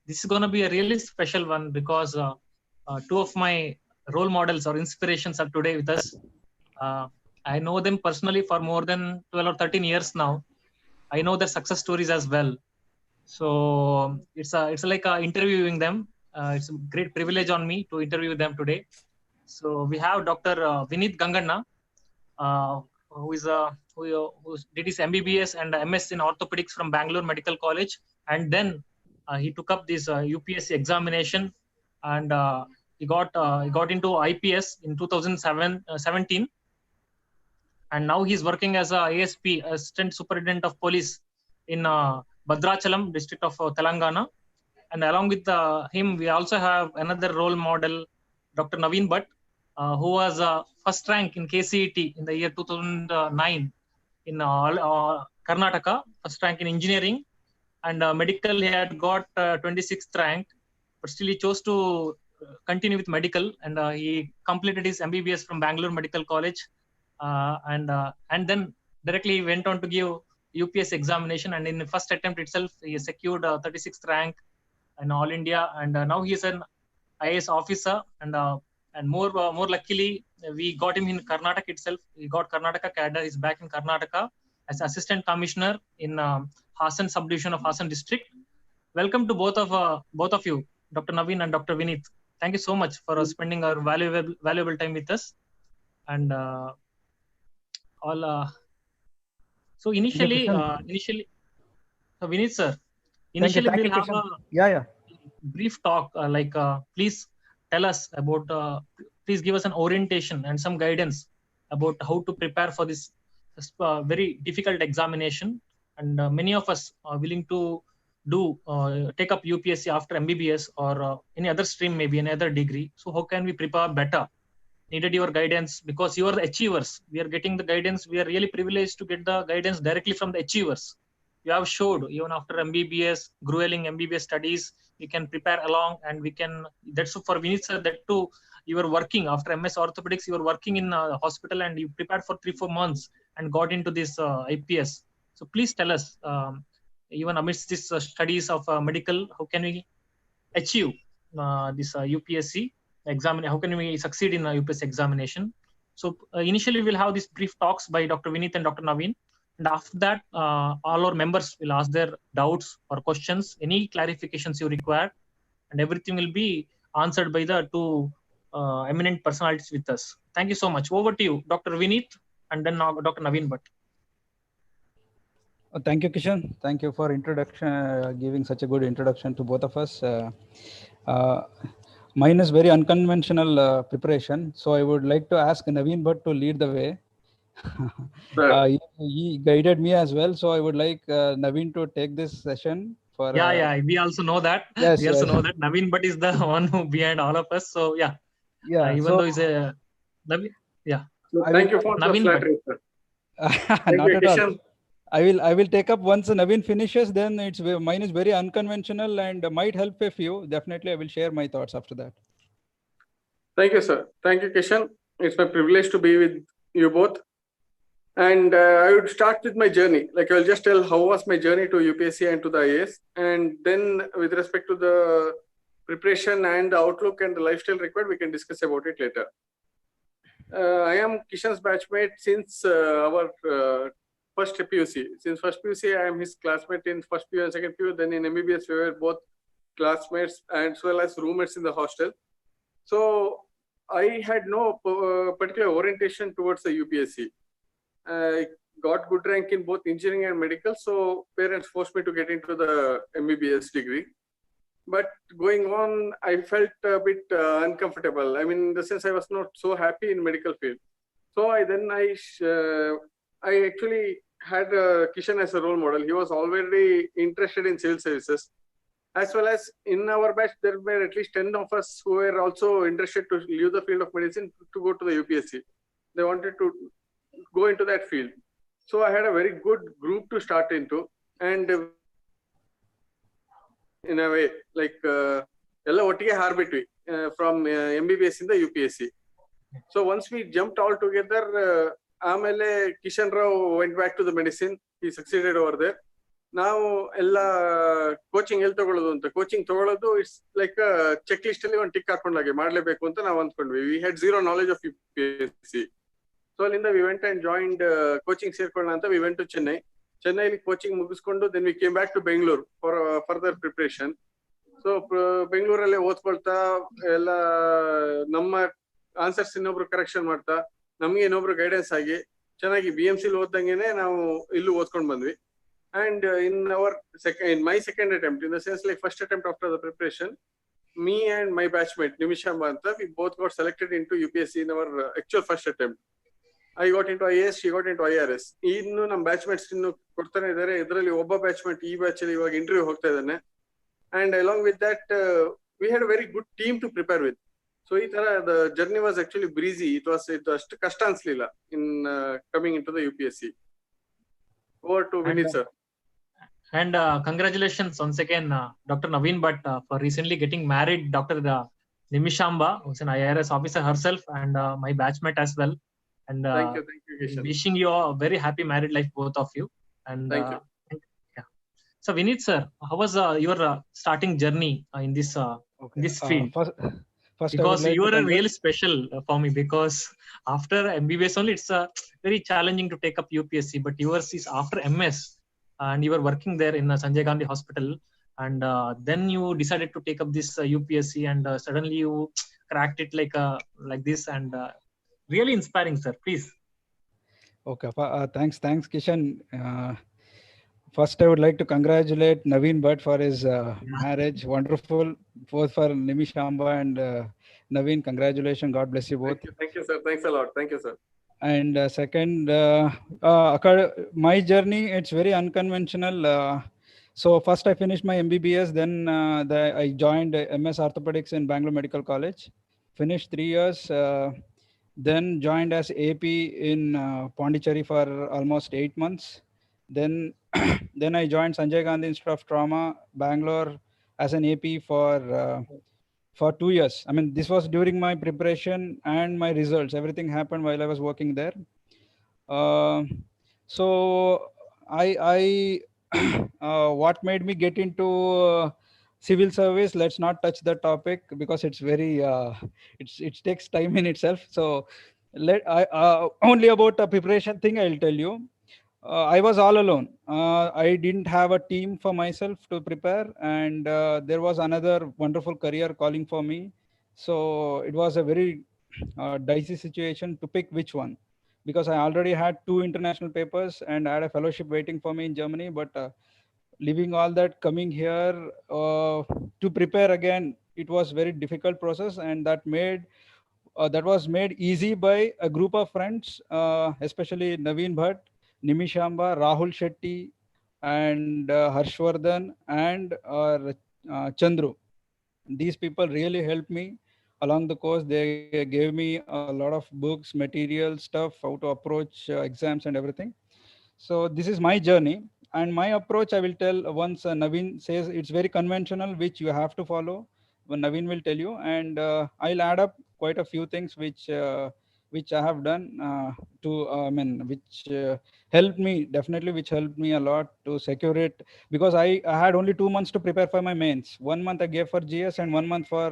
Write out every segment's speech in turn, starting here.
this is going to be a really special one because two of my role models or inspirations are today with us. I know them personally for more than 12 or 13 years now. I know their success stories as well. So it's like interviewing them. It's a great privilege on me to interview them today. So we have Dr. Vineeth Ganganna, who did his MBBS and MS in Orthopaedics from Bangalore Medical College, and then he took up this UPSC examination, and he got into IPS in 2017, and now he's working as a ASP, Assistant Superintendent of Police, in Bhadrachalam district of Telangana. And along with him, we also have another role model, Dr. Naveen Bhat, who was first rank in KCET in the year 2009 in Karnataka, first rank in engineering, and medical he had got 26th rank, but still he chose to continue with medical, and he completed his MBBS from Bangalore Medical College, and then directly went on to give UPS examination, and in the first attempt itself he secured 36th rank in all India, and now he is an IAS officer, and more luckily we got him in Karnataka itself. He got Karnataka cadre. He's back in Karnataka as Assistant Commissioner in Hassan subdivision of Hassan district. Welcome to both of you, Dr. Naveen and Dr. Vineeth. Thank you so much for spending our valuable time with us. And so initially, so Vineeth sir, initially we'll have a brief talk. Please tell us about. Please give us an orientation and some guidance about how to prepare for this very difficult examination. And many of us are willing to take up UPSC after MBBS or any other stream, maybe any other degree. So how can we prepare better? Needed your guidance because you are the achievers. We are getting the guidance. We are really privileged to get the guidance directly from the achievers. You have showed even after MBBS, grueling MBBS studies, we can prepare along, and we can. That's for Vineeth sir. That too, you were working after MS Orthopaedics. You were working in a hospital, and you prepared for 3-4 months and got into this IPS. So please tell us, even amidst these studies of medical, how can we achieve this UPSC examination? How can we succeed in UPSC examination? So initially, we'll have these brief talks by Dr. Vineeth and Dr. Naveen. And after that, all our members will ask their doubts or questions, any clarifications you require, and everything will be answered by the two eminent personalities with us. Thank you so much. Over to you, Dr. Vineeth, and then Dr. Naveen Bhat. Thank you, Kishan. Thank you for introduction, giving such a good introduction to both of us. Mine is very unconventional preparation, so I would like to ask Naveen Bhat to lead the way. He guided me as well, so I would like Naveen to take this session. For we also know that. Yes, we also know that Naveen Bhat is the one who behind all of us. So even though he's a Naveen, So thank you for Naveen the flattery, sir. Not at all. I will take up once Naveen finishes. Then mine is very unconventional and might help a few. Definitely, I will share my thoughts after that. Thank you, sir. Thank you, Kishan. It's my privilege to be with you both. And I would start with my journey. Like I'll just tell how was my journey to UPSC and to the IAS. And then with respect to the preparation and the outlook and the lifestyle required, we can discuss about it later. I am Kishan's batchmate since our first PUC. Since first PUC, I am his classmate in first PU and second PU. Then in MBBS, we were both classmates as well as roommates in the hostel. So I had no particular orientation towards the UPSC. I got good rank in both engineering and medical, so parents forced me to get into the MBBS degree. But going on, I felt a bit uncomfortable. I mean, in the sense I was not so happy in medical field. So I actually had Kishan as a role model. He was already interested in civil services. As well as in our batch, there were at least 10 of us who were also interested to leave the field of medicine to go to the UPSC. They wanted to go into that field. So I had a very good group to start into, and in a way, like ella ottige haarbitvi from MBBS in the UPSC. So once we jumped all together, Amele Kishan Rao went back to the medicine. He succeeded over there. ನಾವು ಎಲ್ಲ coaching ಎಲ್ಲಿ ತಗೊಳ್ಳೋದು ಅಂತ, coaching ತಗೊಳ್ಳೋದು it's like check list ಅಲ್ಲಿ ಒಂದು tick ಹಾಕೊಂಡಾಗೆ ಮಾಡ್ಲೇಬೇಕು ಅಂತ ನಾವು ಅಂದ್ಕೊಂಡ್ವಿ. We had zero knowledge of UPSC. So ಅಲ್ಲಿಂದ we went and joined coaching ಸೇರ್ಕೊಳ್ಳೋಣ ಅಂತ ವಿ ವೆಂಟ್ ಟು ಚೆನ್ನೈ. ಚೆನ್ನೈಲಿ ಕೋಚಿಂಗ್ ಮುಗಿಸ್ಕೊಂಡು then we came back to Bengaluru for further preparation. So ಬೆಂಗಳೂರಲ್ಲೇ ಓದ್ಕೊಳ್ತಾ ಎಲ್ಲ ನಮ್ಮ ಆನ್ಸರ್ಸ್ ಇನ್ನೊಬ್ರು ಕರೆಕ್ಷನ್ ಮಾಡ್ತಾ ನಮ್ಗೆ ಇನ್ನೊಬ್ರು ಗೈಡೆನ್ಸ್ ಆಗಿ ಚೆನ್ನಾಗಿ BMC ಓದ್ದಂಗೆನೆ ನಾವು ಇಲ್ಲೂ ಓದ್ಕೊಂಡ್ ಬಂದ್ವಿ. And in my second attempt, in the sense like first attempt after the preparation, me and my batchmate Nimisham Banta, we both got selected into UPSC in our actual first attempt. I got into IAS, she got into IRS. Innu nam batchmates innu ಕೊಡ್ತಾನೆ ಇದ್ದಾರೆ. ಇದರಲ್ಲಿ ಒಬ್ಬ ಬ್ಯಾಚ್ಮೆಂಟ್ ಈ batch ಅಲ್ಲಿ ಇವಾಗ interview ಹೋಗ್ತಾ ಇದ್ದಾನೆ. And along with that, we had a very good team to prepare with. So ಈ ತರ the journey was actually breezy. It ಅಷ್ಟು ಕಷ್ಟ ಅನ್ಸ್ಲಿಲ್ಲ in coming into the UPSC. Over to Vineeth sir. And congratulations once again, Dr. Naveen Bhat, for recently getting married. Dr. Nimishamba, who's an IRS officer herself, and my batchmate as well. And thank you, Kishan. Wishing you a very happy married life, both of you. And thank you. Yeah. So Vineeth sir, how was your starting journey in this this field? First because you are really special for me, because after MBBS only it's very challenging to take up UPSC, but yours is after MS. And you were working there in Sanjay Gandhi Hospital, and then you decided to take up this UPSC, and suddenly you cracked it like this, and really inspiring, sir. Please. Okay, thanks Kishan. First I would like to congratulate Naveen Bhat for his marriage. Wonderful, both for Nimishamba and Naveen. Congratulations, God bless you both. Thank you sir, thanks a lot. Thank you sir. And second, my journey, it's very unconventional. So first I finished my MBBS, then I joined MS Orthopaedics in Bangalore Medical College, finished 3 years, then joined as AP in Pondicherry for almost 8 months. Then I joined Sanjay Gandhi Institute of Trauma, Bangalore, as an AP for 2 years. I mean, this was during my preparation and my results. Everything happened while I was working there. So I what made me get into civil service? Let's not touch that topic because it's very it takes time in itself. So only about the preparation thing I'll tell you. I was all alone. I didn't have a team for myself to prepare, and there was another wonderful career calling for me. So it was a very dicey situation to pick which one, because I already had 2 international papers and I had a fellowship waiting for me in Germany. But leaving all that, coming here to prepare again, it was very difficult process, and that was made easy by a group of friends, especially Naveen Bhat, Nimishamba, Rahul Shetty, and Harshvardhan, and Chandru. These people really helped me along the course. They gave me a lot of books, material, stuff, how to approach exams and everything. So this is my journey, and my approach I will tell once Naveen says it's very conventional, which you have to follow. When Naveen will tell you, and I'll add up quite a few things which I have done which helped me, definitely, which helped me a lot to secure it, because I had only 2 months to prepare for my mains. 1 month I gave for GS and 1 month for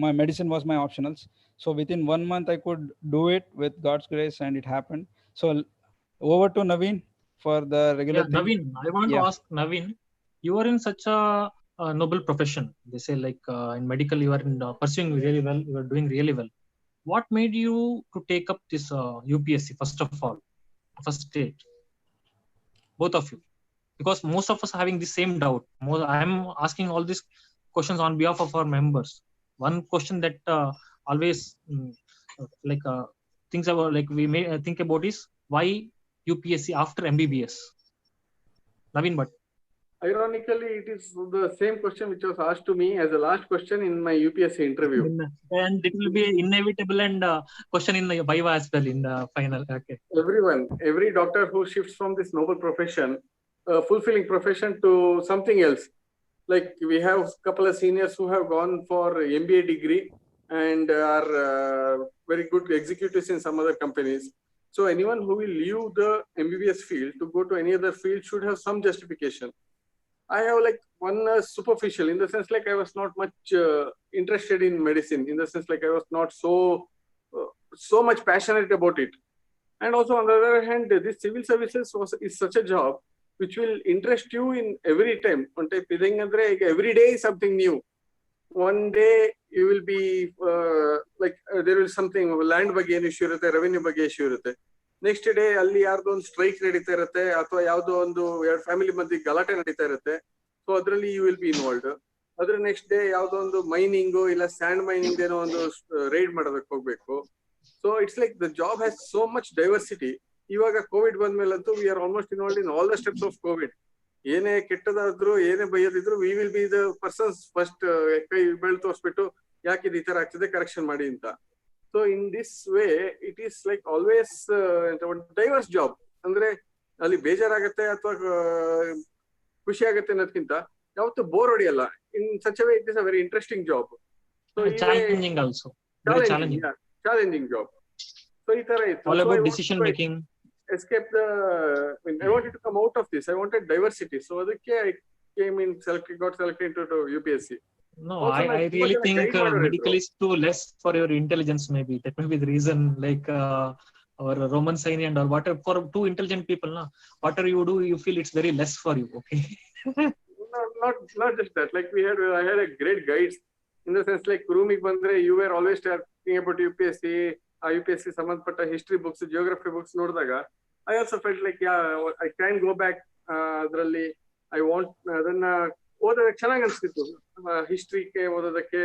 my medicine was my optionals. So within 1 month I could do it with God's grace, and it happened. So over to Naveen for the regular thing. Naveen, I want to ask Naveen, you are in such a noble profession. They say like in medical you are pursuing really well, you are doing really well. What made you to take up this UPSC first of all, first stage, both of you? Because most of us are having the same doubt. I am asking all these questions on behalf of our members. One question that always things about, like we may think about, is why UPSC after MBBS? Naveen Bhat. Ironically, it is the same question which was asked to me as the last question in my UPSC interview. And it will be inevitable and question in the Viva as well in the final. Okay. Every doctor who shifts from this noble profession, fulfilling profession, to something else. Like we have a couple of seniors who have gone for MBA degree and are very good executives in some other companies. So anyone who will leave the MBBS field to go to any other field should have some justification. I have like one superficial, in the sense like I was not much interested in medicine, in the sense like I was not so much passionate about it. And also on the other hand, this civil services is such a job which will interest you in every time. Every day is something new. One day you will be there will something land ಬಗ್ಗೆ ಏನು issue ಇರುತ್ತೆ, revenue ಬಗ್ಗೆ issue ಇರುತ್ತೆ. Next day ಅಲ್ಲಿ ಯಾರ್ದೋ ಒಂದು strike ನಡೀತಾ ಇರುತ್ತೆ, ಅಥವಾ ಯಾವುದೋ ಒಂದು ಎರಡು ಫ್ಯಾಮಿಲಿ ಮಧ್ಯೆ ಗಲಾಟೆ ನಡೀತಾ ಇರುತ್ತೆ. ಸೊ ಅದರಲ್ಲಿ ಯು ವಿಲ್ ಬಿ ಇನ್ವಾಲ್ವ್ಡ್. ಅದ್ರ ನೆಕ್ಸ್ಟ್ ಡೇ ಯಾವುದೋ ಒಂದು ಮೈನಿಂಗು ಇಲ್ಲ ಸ್ಯಾಂಡ್ ಮೈನಿಂಗ್ ಏನೋ ಒಂದು ರೈಡ್ ಮಾಡೋದಕ್ಕೆ ಹೋಗ್ಬೇಕು. So it's like the job has so much diversity. ಇವಾಗ ಕೋವಿಡ್ ಬಂದ್ಮೇಲಂತೂ we are almost involved in all the steps of Covid. ಏನೇ ಕೆಟ್ಟದಾದ್ರು ಏನೇ ಬೈಯೋದಿದ್ರು we will be the persons first ಕೈ ಬೆಳ್ ತೋರಿಸ್ಬಿಟ್ಟು ಯಾಕೆ ಇದು ಈ ತರ ಆಗ್ತಿದೆ ಕರೆಕ್ಷನ್ ಮಾಡಿ ಅಂತ. So in this way it is like always diverse job. ಅಂದ್ರೆ ಅಲ್ಲಿ ಬೇಜಾರಾಗತ್ತೆ ಅಥವಾ ಖುಷಿ ಆಗತ್ತೆ ಅನ್ನೋದಕ್ಕಿಂತ ಯಾವತ್ತು ಬೋರ್ ಹೊಡಿಯಲ್ಲ. In such way it is a very interesting job. So challenging job. So ಈ ತರ ಇತ್ತು. Escape I wanted to come out of this. I wanted diversity. So adike I came in, got selected into UPSC. No, also, I really think medical is too less for your intelligence. Maybe that may be the reason. Like or Roman sign and or whatever, for two intelligent people, na, whatever you do, you feel it's very less for you. Okay. not just that. Like I had a great guides, in the sense like rooming bandre, you were always talking about UPSC. UPSC ಸಂಬಂಧಪಟ್ಟ history books, geography books ನೋಡಿದಾಗ I also felt like I can go back. ಅದರಲ್ಲಿ I want ಅದನ್ನ ಓದೋದಕ್ಕೆ ಚೆನ್ನಾಗಿ ಅನಿಸ್ತಿತ್ತು, ಹಿಸ್ಟ್ರಿಗೆ ಓದೋದಕ್ಕೆ,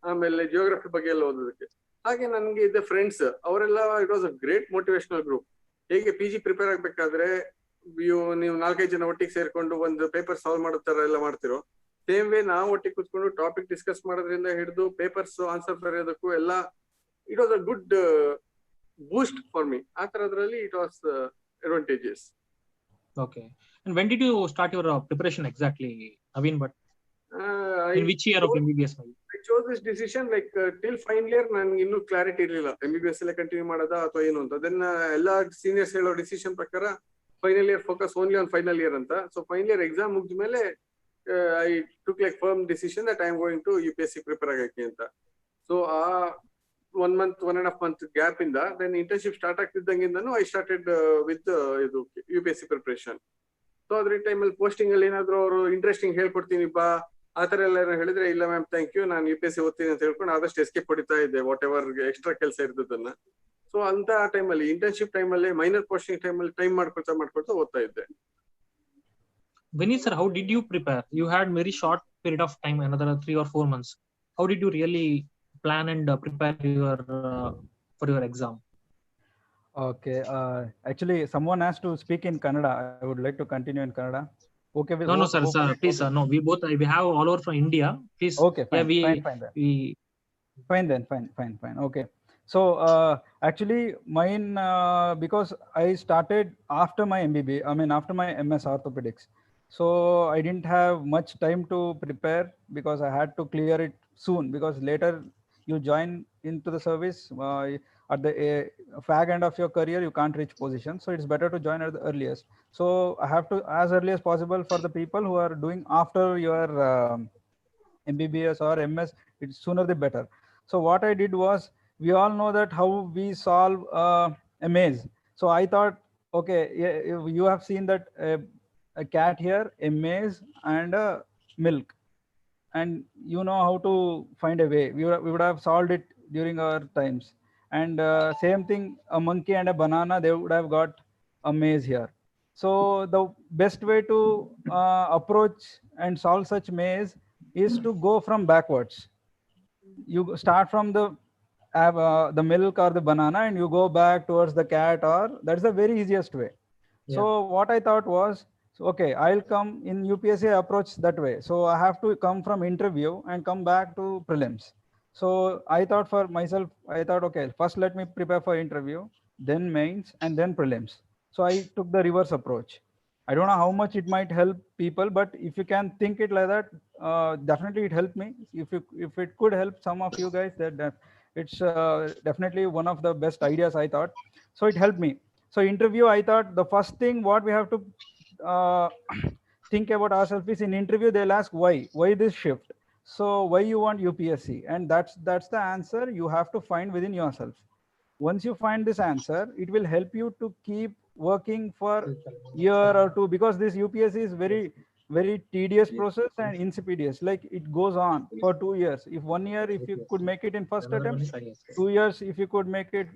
ಆಮೇಲೆ geography ಬಗ್ಗೆ ಎಲ್ಲ ಓದೋದಕ್ಕೆ. ಹಾಗೆ ನನಗೆ ಇದ್ದ ಫ್ರೆಂಡ್ಸ್ ಅವರೆಲ್ಲ it was a great motivational group. ಹೇಗೆ PG ಪ್ರಿಪೇರ್ ಆಗ್ಬೇಕಾದ್ರೆ ನೀವು 4-5 ಜನ ಒಟ್ಟಿಗೆ ಸೇರ್ಕೊಂಡು ಒಂದು ಪೇಪರ್ ಸಾಲ್ವ್ ಮಾಡೋ ತರ ಎಲ್ಲ ಮಾಡ್ತಿರೋ, ಸೇಮ್ ವೇ ನಾವು ಒಟ್ಟಿಗೆ ಕೂತ್ಕೊಂಡು ಟಾಪಿಕ್ ಡಿಸ್ಕಸ್ ಮಾಡೋದ್ರಿಂದ ಹಿಡಿದು ಪೇಪರ್ಸ್ ಆನ್ಸರ್ ಬರೆಯೋದಕ್ಕೂ ಎಲ್ಲ it was a good boost for me. It was advantageous. Okay. And when did you start your preparation exactly, Naveen Bhat? In which year of MBBS? I chose this decision like till final year ನನಗೆ ಇನ್ನೂ clarity ಇರಲಿಲ್ಲ MBBS ಎಲ್ಲ continue ಮಾಡೋದಾ ಅಥವಾ ಏನು ಅಂತ. Then ಎಲ್ಲ seniors ಹೇಳೋ ಡಿಸಿಷನ್ ಪ್ರಕಾರ final year focus only on final year ಅಂತ. ಸೊ ಫೈನಲ್ ಇಯರ್ ಎಕ್ಸಾಮ್ ಮುಗಿದ ಮೇಲೆ I took like firm decision that I am going to UPSC prepare ಆಗಕ್ಕೆ ಅಂತ. ಸೊ ಆ 1 month, 1.5 month gap in that, then internship start ಆಗ್ತಿದ್ದಂಗಿಂದನು I started with ಇದು UPSC preparation. So ಅದ್ರ ಟೈಮಲ್ಲಿ posting ಅಲ್ಲಿ ಏನಾದ್ರು ಅವರು ಇಂಟ್ರೆಸ್ಟಿಂಗ್ ಹೇಳ್ಕೊಡ್ತೀನಿಪ್ಪ ಆ ತರ ಎಲ್ಲ ಹೇಳಿದ್ರೆ, ಇಲ್ಲ ಮ್ಯಾಮ್ ಥ್ಯಾಂಕ್ ಯು, ನಾನು UPSC ಓದ್ತೀನಿ ಅಂತ ಹೇಳ್ಕೊಂಡು ಆದಷ್ಟು ಎಸ್ಕೇಪ್ ಹೊಡಿತಾ ಇದ್ದೆ ವಾಟ್ ಎವರ್ ಎಕ್ಸ್ಟ್ರಾ ಕೆಲಸ ಇರ್ತದನ್ನ. ಸೊ ಅಂತ ಟೈಮಲ್ಲಿ ಇಂಟರ್ನ್ಶಿಪ್ ಟೈಮಲ್ಲಿ ಮೈನರ್ ಪೋಸ್ಟಿಂಗ್ ಟೈಮಲ್ಲಿ ಟೈಮ್ ಮಾಡ್ಕೊಳ್ತಾ ಓದ್ತಾ ಇದ್ದೆ. Vineeth sir, how did you prepare? You had very short period of time, another 3 or 4 months. How did you really plan and prepare for your exam? Okay. Actually, someone has to speak in Kannada. I would like to continue in Kannada. Okay. No, sir, please, sir. No, we have all over from India. Please. Okay. Fine. Yeah, fine. Okay. So actually, mine because I started after my MBBS. I mean, after my MS Orthopaedics. So I didn't have much time to prepare because I had to clear it soon, because later you join into the service at the fag end of your career, you can't reach position. So it's better to join at the earliest. So I have to as early as possible for the people who are doing after your MBBS or MS, it's sooner the better. So what I did was, we all know that how we solve a maze. So I thought, okay, you have seen that a cat here, a maze and a milk, and you know how to find a way. We would have solved it during our times. And same thing, a monkey and a banana, they would have got a maze here. So the best way to approach and solve such maze is to go from backwards. You start from the milk or the banana and you go back towards the cat, or that's the very easiest way. Yeah. So what I thought was, okay, I'll come in UPSC approach that way. So I have to come from interview and come back to prelims. So I thought for myself, okay, first let me prepare for interview, then mains, and then prelims. So I took the reverse approach. I don't know how much it might help people, but if you can think it like that, definitely it helped me. If it could help some of you guys, that it's definitely one of the best ideas, I thought. So it helped me. So interview, I thought the first thing what we have to think about ourselves is, in interview they'll ask why this shift. So why you want UPSC, and that's the answer you have to find within yourself. Once you find this answer, it will help you to keep working for year or two, because this UPSC is very tedious process and insidious. Like it goes on for 2 years. If 1 year if you could make it in first attempt, 2 years if you could make it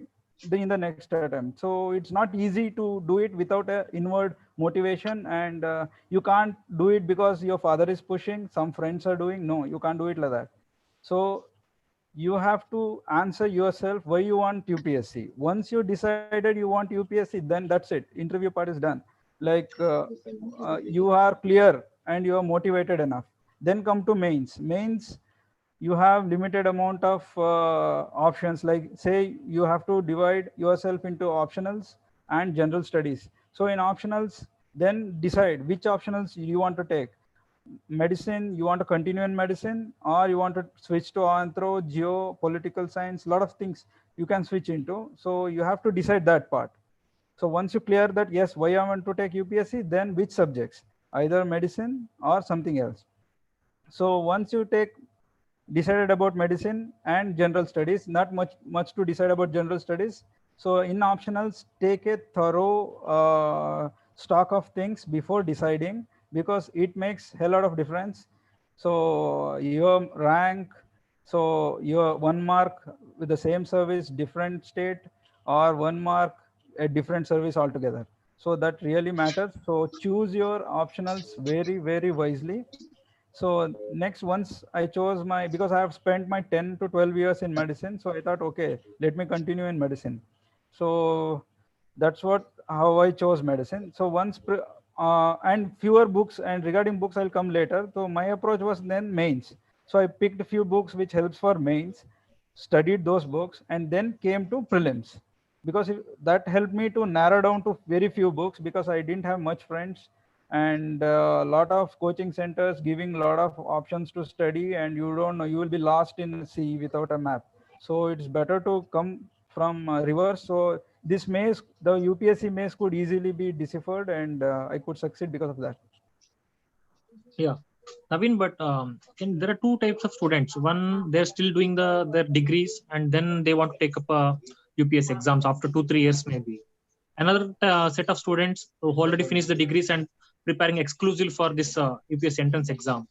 in the next attempt. So it's not easy to do it without a inward motivation, and you can't do it because your father is pushing, some friends are doing. No, you can't do it like that. So you have to answer yourself why you want UPSC. Once you decided you want UPSC, then that's it. Interview part is done. Like you are clear and you are motivated enough. Then come to mains. Mains, you have limited amount of options. Like say you have to divide yourself into optionals and general studies. So in optionals, then decide which optionals you want to take. Medicine, you want to continue in medicine, or you want to switch to anthro, geo, political science, a lot of things you can switch into. So you have to decide that part. So once you clear that, yes, why I want to take UPSC, then which subjects, either medicine or something else. So once you take decided about medicine and general studies, not much to decide about general studies. So in optionals, take a thorough stock of things before deciding, because it makes a lot of difference. So your rank, so your 1 mark with the same service, different state, or 1 mark a different service altogether. So that really matters. So choose your optionals very wisely. So next, once I chose my, because I have spent my 10 to 12 years in medicine, so I thought, okay, let me continue in medicine. So that's how I chose medicine. So once and fewer books, and regarding books I'll come later. So my approach was then mains. So I picked a few books which helps for mains, studied those books, and then came to prelims, because that helped me to narrow down to very few books, because I didn't have much friends, and a lot of coaching centers giving a lot of options to study, and you don't know, you will be lost in the sea without a map. So it's better to come from reverse. So this maze, the UPSC maze could easily be deciphered, and I could succeed because of that. Yeah, Naveen, but there are two types of students. One, they're still doing their degrees, and then they want to take up UPSC exams after 2-3 years maybe. Another set of students who already finished the degrees and preparing exclusively for this UPSC entrance exam.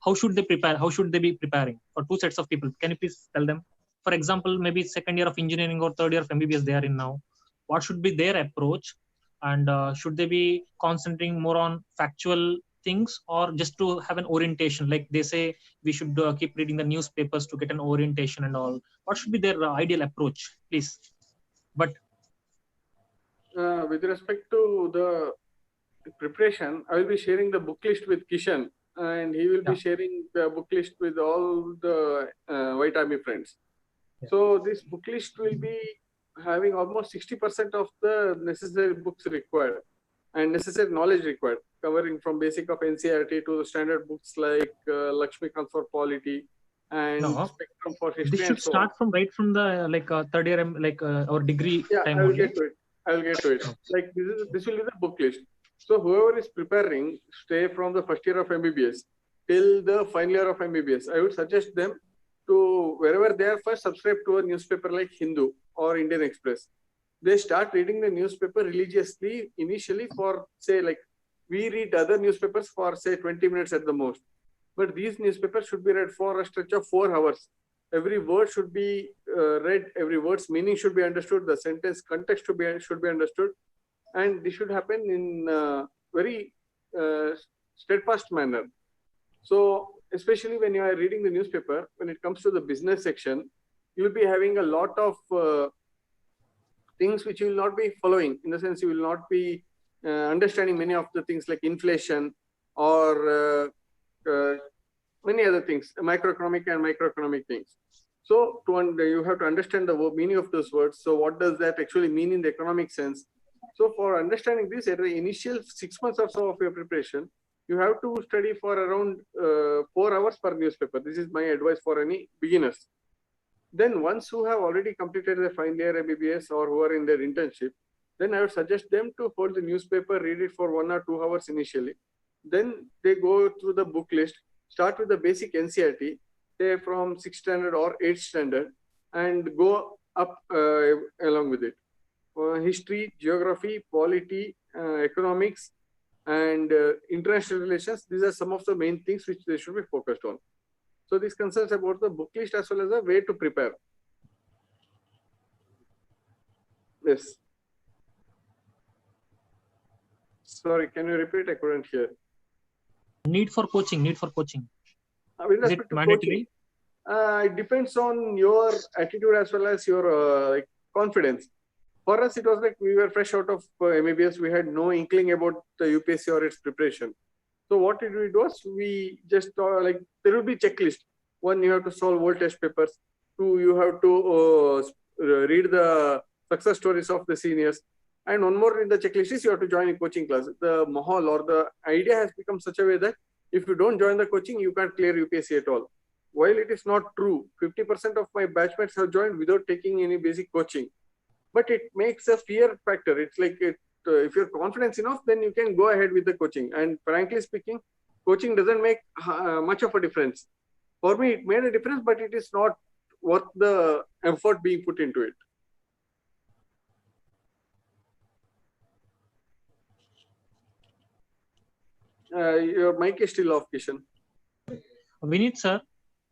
How should they prepare? How should they be preparing? For two sets of people, can you please tell them? For example, maybe second year of engineering or third year of MBBS they are in now. What should be their approach? And should they be concentrating more on factual things, or just to have an orientation? Like they say, we should keep reading the newspapers to get an orientation and all. What should be their ideal approach, please? But with respect to the preparation, I will be sharing the book list with Kishan, and he will be sharing the book list with all the White Army friends. So this book list will be having almost 60% of the necessary books required and necessary knowledge required, covering from basic of NCERT to the standard books like Lakshmikanth for polity and Spectrum for history. This should start from right from the third year, our degree time. I will get to it. I will get to it. Like this will be the book list. So whoever is preparing, stay from the first year of MBBS till the final year of MBBS, I would suggest them to, wherever they are, first subscribe to a newspaper like Hindu or Indian Express. They start reading the newspaper religiously initially for, say, like we read other newspapers for, say, 20 minutes at the most. But these newspapers should be read for a stretch of 4 hours. Every word should be read, every word's meaning should be understood, the sentence context should be understood. And this should happen in a very steadfast manner. So, especially when you are reading the newspaper, when it comes to the business section, you will be having a lot of things which you will not be following. In the sense, you will not be understanding many of the things like inflation or many other things, macroeconomic and microeconomic things. So, you have to understand the meaning of those words. So, what does that actually mean in the economic sense? So, for understanding this, at the initial 6 months or so of your preparation, you have to study for around 4 hours per newspaper. This is my advice for any beginners. Then once who have already completed their final year MBBS or who are in their internship, then I would suggest them to hold the newspaper, read it for 1 or 2 hours initially. Then they go through the book list, start with the basic NCERT, say from 6th standard or 8th standard, and go up along with it. History, geography, polity, economics, and international relations. These are some of the main things which they should be focused on. So this concerns about the book list as well as the way to prepare. Yes. Sorry, can you repeat? I couldn't hear. Need for coaching. With respect to coaching, it depends on your attitude as well as your like confidence. For us, it was like we were fresh out of MBBS. We had no inkling about the UPSC or its preparation. So what did we do was we just like there will be checklist. One, you have to solve all test papers. Two, you have to read the success stories of the seniors. And one more in the checklist is you have to join a coaching class. The mahal or the idea has become such a way that if you don't join the coaching, you can't clear UPSC at all. While it is not true, 50% of my batchmates have joined without taking any basic coaching. But it makes a fear factor. It's like if you're confident enough, then you can go ahead with the coaching. And frankly speaking, coaching doesn't make much of a difference. For me, it made a difference, but it is not worth the effort being put into it. Your mic is still off, Kishan. Vineeth sir,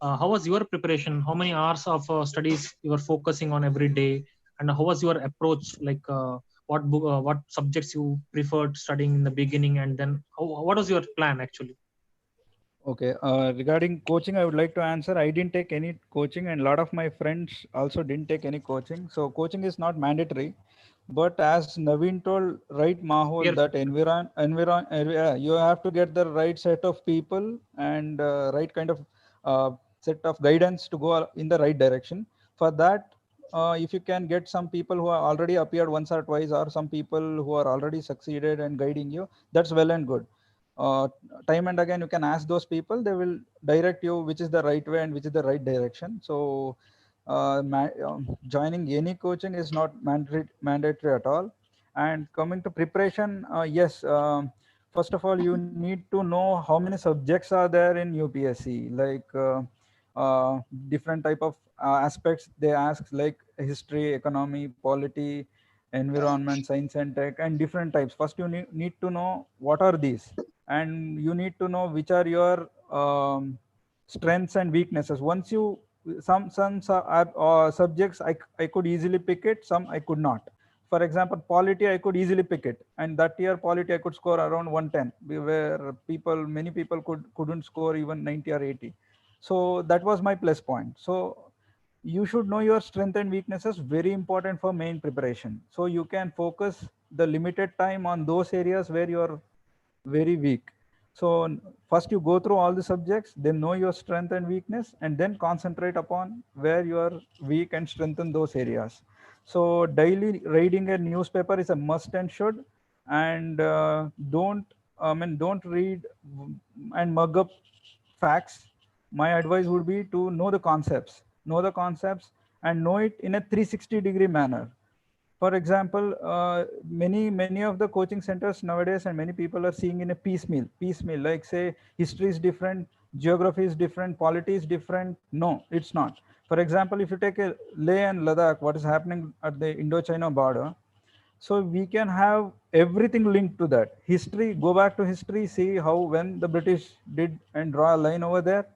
how was your preparation? How many hours of studies you were focusing on every day? And how was your approach? Like what subjects you preferred studying in the beginning, and then what was your plan actually? Okay, regarding coaching, I would like to answer. I didn't take any coaching, and a lot of my friends also didn't take any coaching. So coaching is not mandatory, but as Naveen told, right, Mahul, that you have to get the right set of people and right kind of set of guidance to go in the right direction. For that, if you can get some people who are already appeared once or twice, or some people who are already succeeded and guiding you, that's well and good. Time and again you can ask those people, they will direct you which is the right way and which is the right direction. So joining any coaching is not mandatory at all. And coming to preparation, yes, first of all you need to know how many subjects are there in UPSC, like different type of aspects they ask, like history, economy, polity, environment, science and tech, and different types. First you need to know what are these, and you need to know which are your strengths and weaknesses. Once you some subjects I could easily pick it, some I could not. For example, polity I could easily pick it, and that year polity I could score around 110, where many people couldn't score even 90 or 80. So that was my plus point. So you should know your strength and weaknesses, very important for main preparation, so you can focus the limited time on those areas where you are very weak. So first you go through all the subjects, then know your strength and weakness, and then concentrate upon where you are weak and strengthen those areas. So daily reading a newspaper is a must and should. And don't read and mug up facts. My advice would be to know the concepts and know it in a 360-degree manner. For example, many of the coaching centers nowadays and many people are seeing in a piecemeal, like say history is different, geography is different, polity is different. No, it's not. For example, if you take a Leh and Ladakh, what is happening at the Indo-China border, so we can have everything linked to that. History, go back to history, see how when the British did and draw a line over there,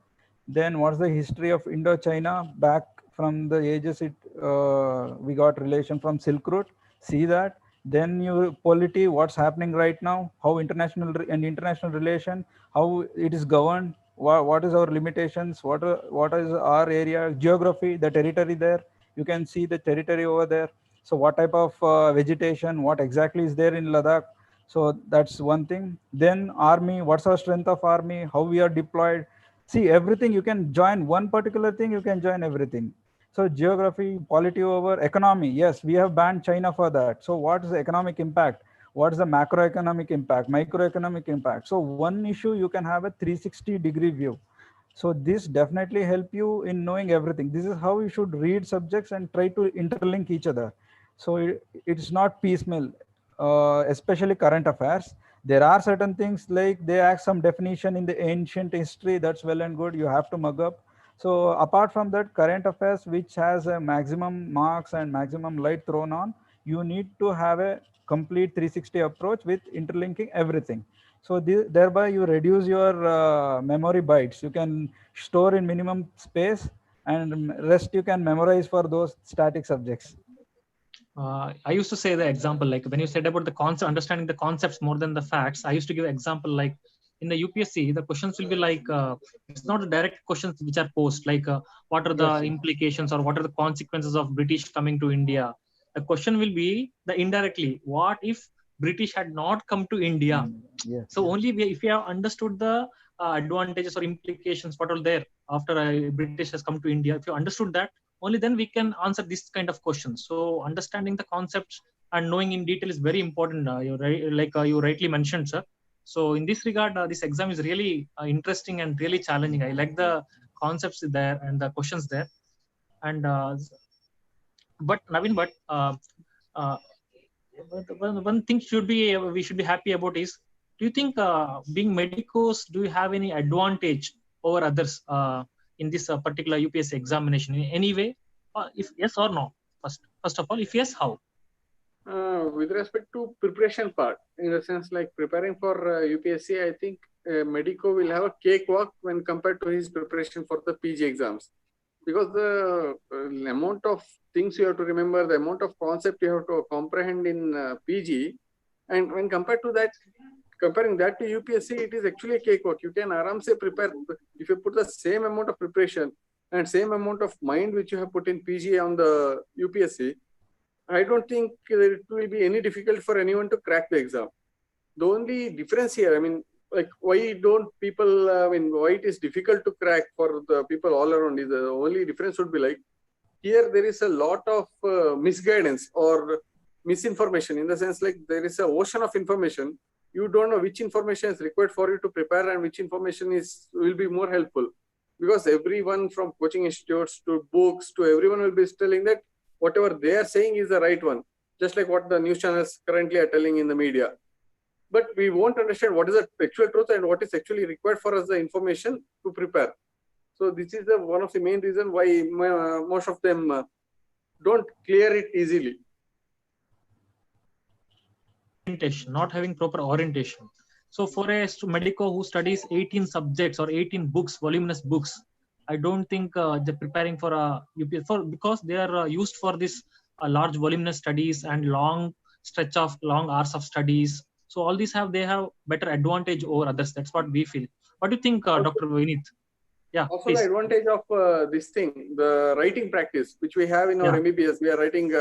then what's the history of Indo-China back from the ages we got relation from Silk Route, see that. Then you polity, what's happening right now, how international relation, how it is governed, what is our limitations, what is our area, geography, the territory there, you can see the territory over there. So what type of vegetation, what exactly is there in Ladakh. So that's one thing. Then army, what's our strength of army, how we are deployed. See, everything, you can join one particular thing, you can join everything. So geography, polity over economy. Yes, we have banned China for that. So what is the economic impact? What is the macroeconomic impact, microeconomic impact? So one issue, you can have a 360-degree view. So this definitely help you in knowing everything. This is how you should read subjects and try to interlink each other. So it's not piecemeal, especially current affairs. There are certain things like they ask some definition in the ancient history, that's well and good, you have to mug up. So apart from that, current affairs which has a maximum marks and maximum light thrown on, you need to have a complete 360 approach with interlinking everything. So thereby you reduce your memory bytes. You can store in minimum space, and rest you can memorize for those static subjects. I used to say the example, like when you said about the concept, understanding the concepts more than the facts, I used to give example like in the UPSC, the questions will be like, it's not the direct questions which are posed, like what are the implications or what are the consequences of British coming to India? The question will be the indirectly, what if British had not come to India? So only if you have understood the advantages or implications, what are there after British has come to India, if you understood that, only then we can answer this kind of questions. So understanding the concepts and knowing in detail is very important. You rightly mentioned, sir. So in this regard, this exam is really interesting and really challenging. I like the concepts there and the questions there. And but Naveen, but one thing we should be happy about is, do you think being medicos, do you have any advantage over others in this particular UPSC examination in any way? If yes or no, first of all, if yes, how? With respect to preparation part, in the sense like preparing for UPSC, I think medico will have a cakewalk when compared to his preparation for the PG exams, because the amount of things you have to remember, the amount of concept you have to comprehend in PG, and when compared to that, comparing that to UPSC, it is actually a cakewalk. You can aram say prepare, if you put the same amount of preparation and same amount of mind which you have put in PG on the UPSC, I don't think it will be any difficult for anyone to crack the exam. The only difference here, I mean, like why don't people, why it is difficult to crack for the people all around is the only difference would be like, here there is a lot of misguidance or misinformation, in the sense like there is an ocean of information. You don't know which information is required for you to prepare and which information will be more helpful, because everyone from coaching institutes to books to everyone will be telling that whatever they are saying is the right one, just like what the news channels currently are telling in the media. But we won't understand what is the actual truth and what is actually required for us the information to prepare. So this is one of the main reasons why most of them don't clear it easily. Orientation, not having proper orientation. So for a medico who studies 18 subjects or 18 books, voluminous books, I don't think they're preparing for a UPS because they are used for this large voluminous studies and long hours of studies. So all these they have better advantage over others. That's what we feel. What do you think, Dr. Vineeth? Yeah. Also, please. the advantage of this thing, the writing practice, which we have in our MBBS, we are writing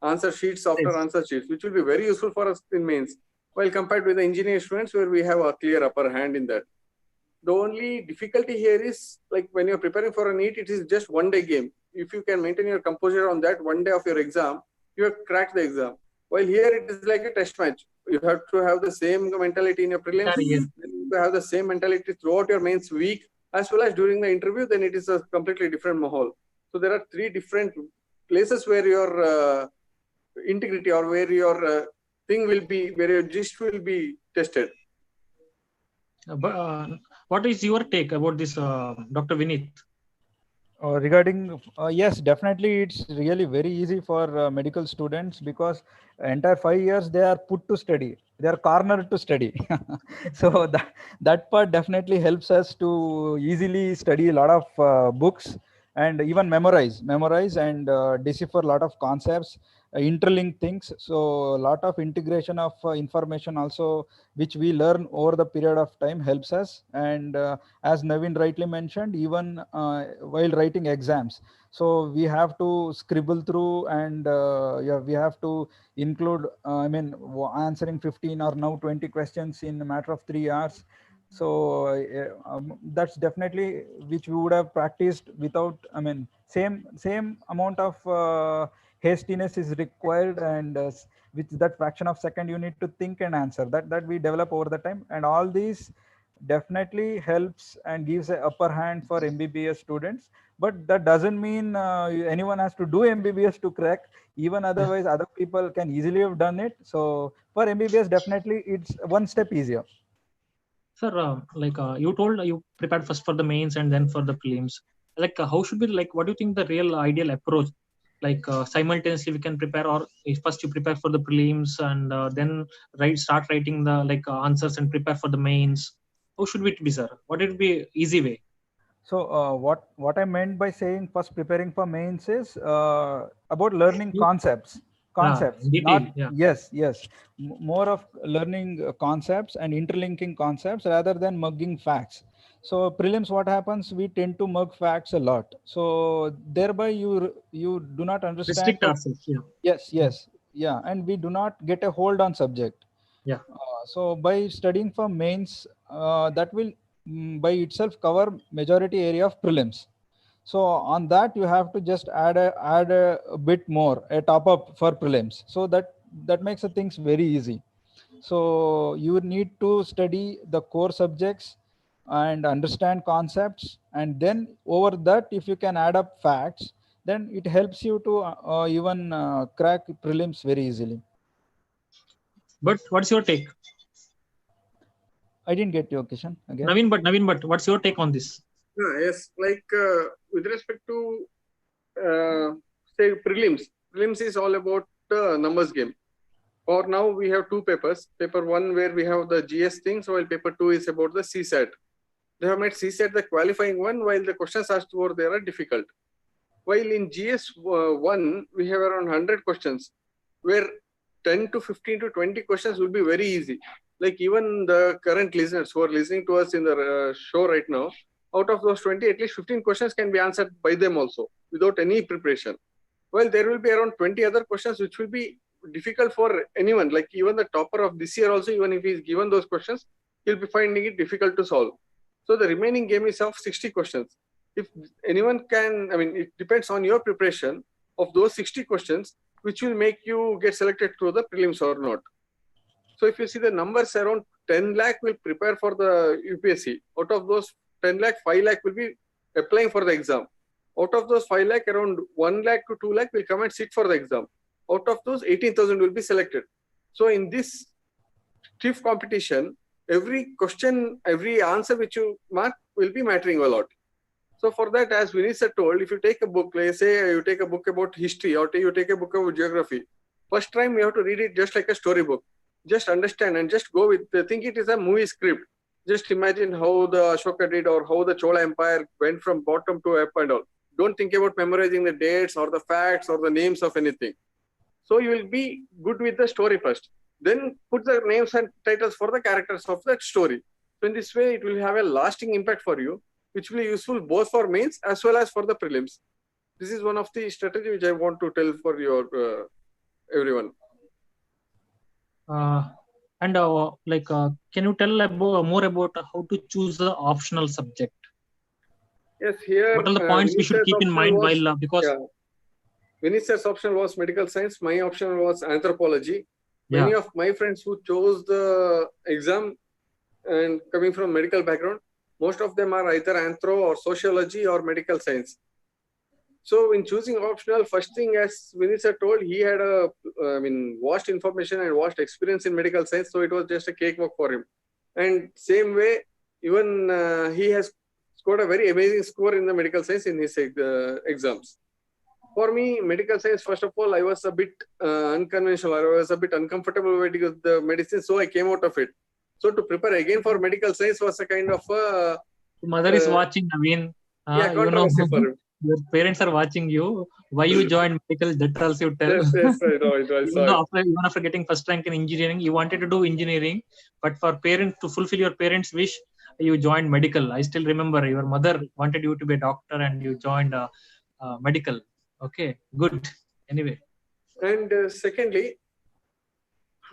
answer sheets after answer sheets, which will be very useful for us in mains. While compared with the engineering students, where we have a clear upper hand in that. The only difficulty here is like when you're preparing for a NEET, it is just one day game. If you can maintain your composure on that one day of your exam, you have cracked the exam. While here it is like a test match. You have to have the same mentality in your prelims. You have the same mentality throughout your mains week, as well as during the interview. Then it is a completely different mahal. So there are three different places where your integrity or where your thing will be, where your gist will be tested. What is your take about this, Dr. Vineeth? Regarding yes, definitely it's really very easy for medical students, because entire 5 years they are put to study, they are cornered to study. So that part definitely helps us to easily study a lot of books and even memorize and decipher a lot of concepts, interlink things. So a lot of integration of information also, which we learn over the period of time, helps us. And as Naveen rightly mentioned, even while writing exams, so we have to scribble through, and we have to include answering 15 or now 20 questions in a matter of 3 hours. So that's definitely which we would have practiced without, same amount of hastiness is required, and with that fraction of second you need to think and answer, that we develop over the time. And all these definitely helps and gives an upper hand for MBBS students. But that doesn't mean anyone has to do MBBS to crack. Even otherwise, other people can easily have done it. So for MBBS, definitely it's one step easier. Sir, you told you prepared first for the mains and then for the prelims. Like, how should be, like, what do you think the real ideal approach? Like, simultaneously we can prepare, or if first you prepare for the prelims and then start writing the answers and prepare for the mains. How should it be, sir? What would be easy way? So what I meant by saying first preparing for mains is about learning concepts. Detail, Yes, more of learning concepts and interlinking concepts rather than mugging facts. So prelims, what happens, we tend to mug facts a lot, so thereby you do not understand restrict ourselves. Yeah, and we do not get a hold on subject. So by studying for mains, that will by itself cover majority area of prelims. So on that you have to just add a bit more, a top up for prelims. So that makes the things very easy. So you need to study the core subjects and understand concepts, and then over that, if you can add up facts, then it helps you to even crack prelims very easily. But what's your take? I didn't get your question again. Naveen, but what's your take on this? Yes, with respect to say prelims is all about the numbers game. For now, we have two papers. Paper 1 where we have the GS things, while paper 2 is about the CSAT. They have made CSAT the qualifying one, while the questions asked over there are difficult. While in GS 1, we have around 100 questions, where 10 to 15 to 20 questions will be very easy. Like even the current listeners who are listening to us in the show right now, out of those 20, at least 15 questions can be answered by them also without any preparation. Well, there will be around 20 other questions which will be difficult for anyone. Like even the topper of this year also, even if he is given those questions, he'll be finding it difficult to solve. So the remaining game is of 60 questions. If anyone can, it depends on your preparation of those 60 questions, which will make you get selected through the prelims or not. So if you see the numbers, around 10 lakh will prepare for the UPSC. Out of those 10 lakh, 5 lakh will be applying for the exam. Out of those 5 lakh, around 1 lakh to 2 lakh will come and sit for the exam. Out of those, 18,000 will be selected. So in this stiff competition, every question, every answer which you mark will be mattering a lot. So for that, as Vineeth sir told, if you take a book, let's say you take a book about history or you take a book about geography, first time you have to read it just like a storybook. Just understand and just go with, think it is a movie script. Just imagine how the Ashoka did or how the Chola Empire went from bottom to up and all. Don't think about memorizing the dates or the facts or the names of anything. So you will be good with the story first. Then put the names and titles for the characters of that story. So in this way, it will have a lasting impact for you, which will be useful both for mains as well as for the prelims. This is one of the strategy which I want to tell for your everyone. Can you tell more about how to choose the optional subject? Yes, here. What are the points we should keep in mind while because Vineeth sir's option was medical science. My option was anthropology. Many of my friends who chose the exam and coming from medical background, most of them are either anthro or sociology or medical science. So in choosing optional, first thing, as Vineeth sir told, he had a vast information and vast experience in medical science. So it was just a cakewalk for him. And same way, even he has scored a very amazing score in the medical science in his exams. For me, medical science, first of all, I was a bit unconventional. I was a bit uncomfortable with the medicine, so I came out of it. So to prepare again for medical science was a kind of mother is watching, Naveen. Controversy for him. Your parents are watching you. Why you joined medical? That tells you tell. Yes, I know. Even after getting first rank in engineering, you wanted to do engineering, but for parents to fulfill your parents' wish, you joined medical. I still remember your mother wanted you to be a doctor, and you joined medical. Okay, good. Anyway. And secondly,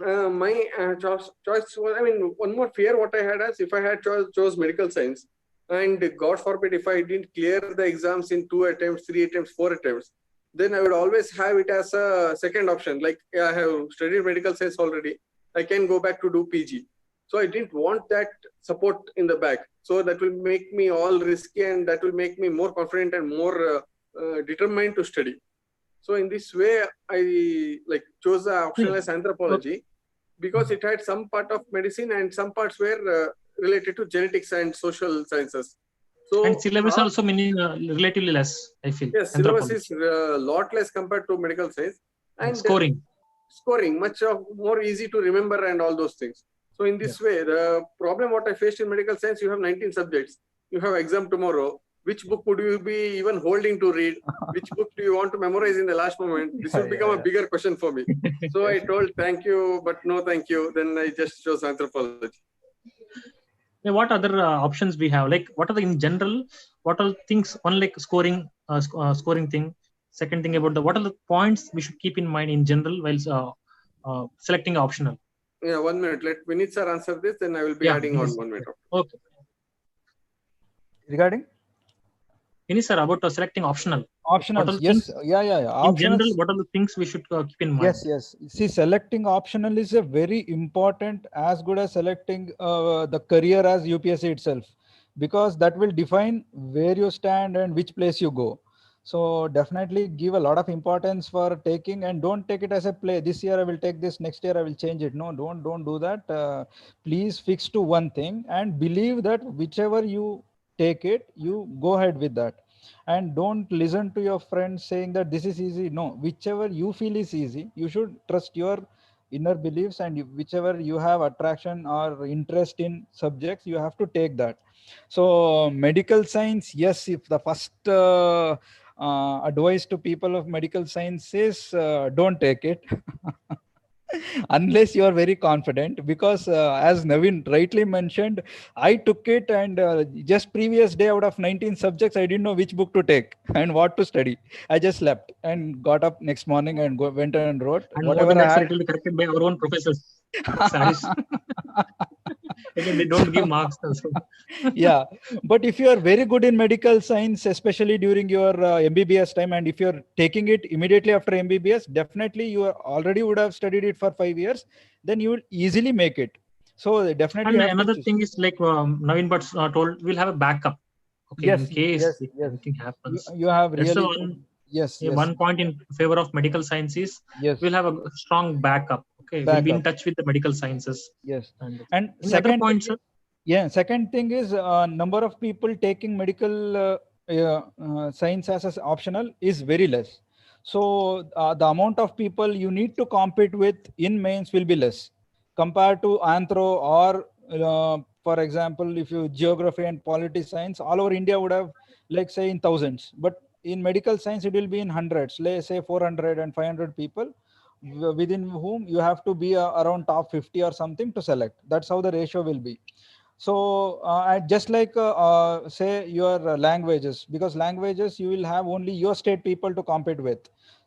my choice was, one more fear what I had is if I had chose medical science, and God forbid if I didn't clear the exams in 2 attempts, 3 attempts, 4 attempts, then I would always have it as a second option. Like I have studied medical science already, I can go back to do PG. So I didn't want that support in the back. So that will make me all risky, and that will make me more confident and more determined to study. So in this way, I chose the optional as anthropology because it had some part of medicine and some parts were related to genetics and social sciences. So and syllabus also meaning relatively less, I feel. Yes, syllabus is a lot less compared to medical science, and scoring much more easy to remember and all those things. So in this way, the problem what I faced in medical science, you have 19 subjects, you have exam tomorrow. Which book would you be even holding to read? Which book do you want to memorize in the last moment? This will become a bigger question for me. So I told thank you, but no thank you. Then I just chose anthropology. What other options we have? Like, what are the in general? What are things? One like scoring, scoring thing. Second thing about what are the points we should keep in mind in general while selecting optional? Yeah, 1 minute. Let Vineeth sir answer this, then I will be adding on 1 minute. Okay. Regarding? Vineeth sir, about selecting optional. Optionals, yes, yeah. In general, what are the things we should keep in mind? Yes. See, selecting optional is a very important, as good as selecting the career as UPSC itself, because that will define where you stand and which place you go. So definitely give a lot of importance for taking, and don't take it as a play. This year I will take this, next year I will change it. No, don't do that. Please fix to one thing and believe that whichever you take it, you go ahead with that. And don't listen to your friends saying that this is easy. No, whichever you feel is easy, you should trust your inner beliefs, and whichever you have attraction or interest in subjects, you have to take that. So medical science, yes, if the first advice to people of medical science is don't take it. Unless you are very confident, because as Naveen rightly mentioned, I took it, and just previous day, out of 19 subjects, I didn't know which book to take and what to study. I just slept and got up next morning and went and wrote and whatever I had. It will be corrected by our own professors. Again, they don't give marks also. Yeah, but if you are very good in medical science, especially during your MBBS time, and if you're taking it immediately after MBBS, definitely you already would have studied it for 5 years, then you will easily make it. So definitely. And another thing is like Naveen Bhat told, we'll have a backup. Okay, yes, in case if anything happens. You have really one point in favor of medical science is we'll have a strong backup. Okay, we'll be in touch with the medical sciences. Yes, and second point, sir? Yeah, second thing is number of people taking medical science as optional is very less. So the amount of people you need to compete with in mains will be less compared to anthro, or for example, if you geography and polity science, all over India would have, like, say, in thousands, but in medical science it will be in hundreds, let's say 400 and 500 people within whom you have to be around top 50 or something to select. That's how the ratio will be. So just like say your languages, because languages you will have only your state people to compete with.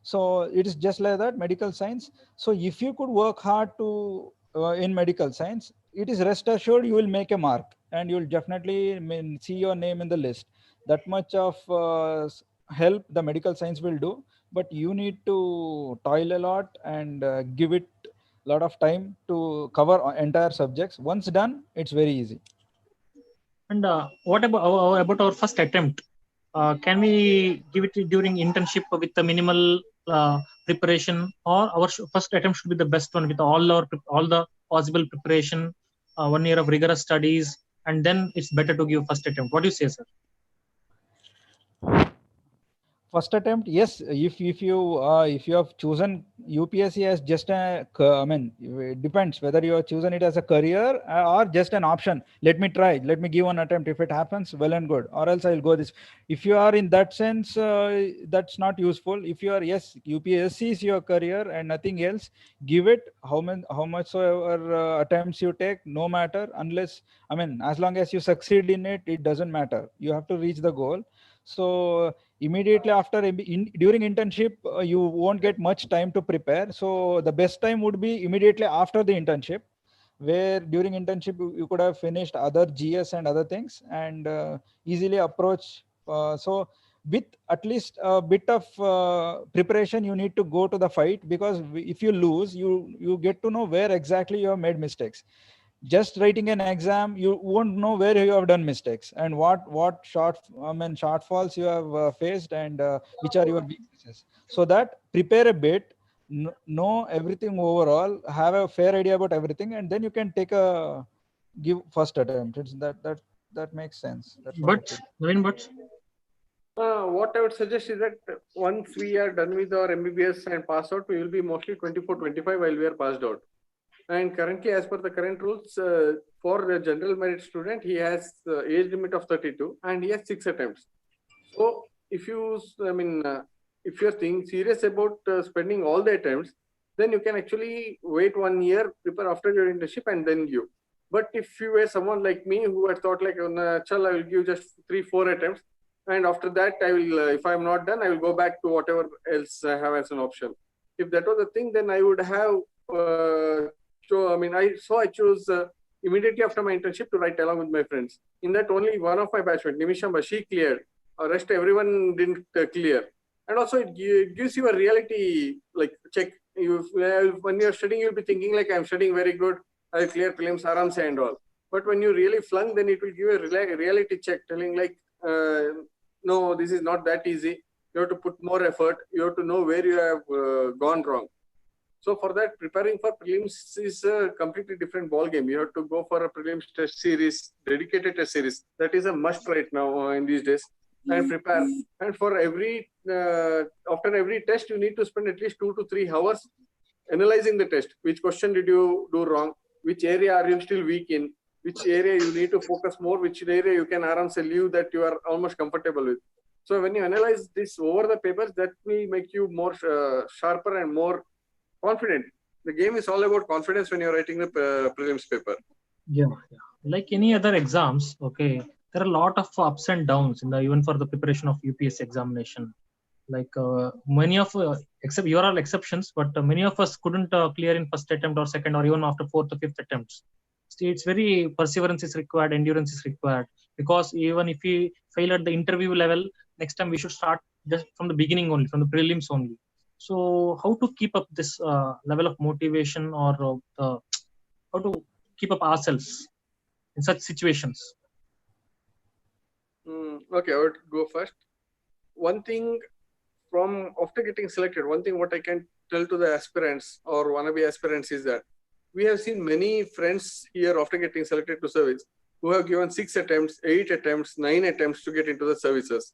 So it is just like that medical science. So if you could work hard to in medical science, it is rest assured you will make a mark, and you will definitely see your name in the list. That much of help the medical science will do, but you need to toil a lot and give it a lot of time to cover entire subjects. Once done, it's very easy. And what about our first attempt? Can we give it during internship with the minimal preparation, or our first attempt should be the best one with all the possible preparation, 1 year of rigorous studies, and then it's better to give first attempt? What do you say, sir? First attempt, yes. If you have chosen UPSC as just it depends whether you have chosen it as a career or just an option. Let me try. Let me give one attempt. If it happens, well and good. Or else I will go this. If you are in that sense, that's not useful. If you are, yes, UPSC is your career and nothing else, give it. How much soever attempts you take, no matter. Unless, as long as you succeed in it, it doesn't matter. You have to reach the goal. So immediately after during internship, you won't get much time to prepare. So the best time would be immediately after the internship, where during internship you could have finished other GS and other things and easily approach. So with at least a bit of preparation, you need to go to the fight, because if you lose, you get to know where exactly you have made mistakes. just writing an exam, you won't know where you have done mistakes and what shortfalls you have faced, and which are your weaknesses. So that prepare a bit, know everything overall, have a fair idea about everything, and then you can take a give first attempt. It's that makes sense. That's what I But feel. Naveen, but What I would suggest is that once we are done with our MBBS and pass out, we will be mostly 24, 25 while we are passed out. And currently, as per the current rules, for the general merit student, he has age limit of 32 and he has 6 attempts. So if you, if you're serious about spending all the attempts, then you can actually wait 1 year, prepare after your internship and then give. But if you were someone like me who had thought like, chal, I will give just 3-4 attempts, and after that I will, if I'm not done, I will go back to whatever else I have as an option. If that was the thing, then I would have, I chose immediately after my internship to write along with my friends. In that, only one of my batchmates, Nimishamba, she cleared. Rest everyone didn't clear. And also it gives you a reality like check. When you're studying, you'll be thinking like, I'm studying very good, I'll clear prelims, aram se and all. But when you really flunk, then it will give a reality check, telling like, no, this is not that easy. You have to put more effort. You have to know where you have gone wrong. So for that, preparing for prelims is a completely different ball game. You have to go for a prelims test series, dedicated test series. That is a must right now in these days. And prepare. And for every after every test, you need to spend at least 2 to 3 hours analyzing the test. Which question did you do wrong? Which area are you still weak in? Which area you need to focus more? Which area you can leave that you are almost comfortable with? So when you analyze this over the papers, that will make you more sharper and more confident. The game is all about confidence when you're writing the prelims paper. Yeah. Like any other exams, okay, there are a lot of ups and downs in the even for the preparation of UPSC examination. Like many of, except you are all exceptions, but many of us couldn't clear in first attempt or second or even after fourth or fifth attempts. So it's very perseverance is required, endurance is required, because even if we fail at the interview level, next time we should start just from the beginning only, from the prelims only. So how to keep up this level of motivation, or how to keep up ourselves in such situations? Okay, I would go first. One thing from after getting selected, one thing what I can tell to the aspirants or wannabe aspirants is that we have seen many friends here after getting selected to service who have given 6 attempts, 8 attempts, 9 attempts to get into the services.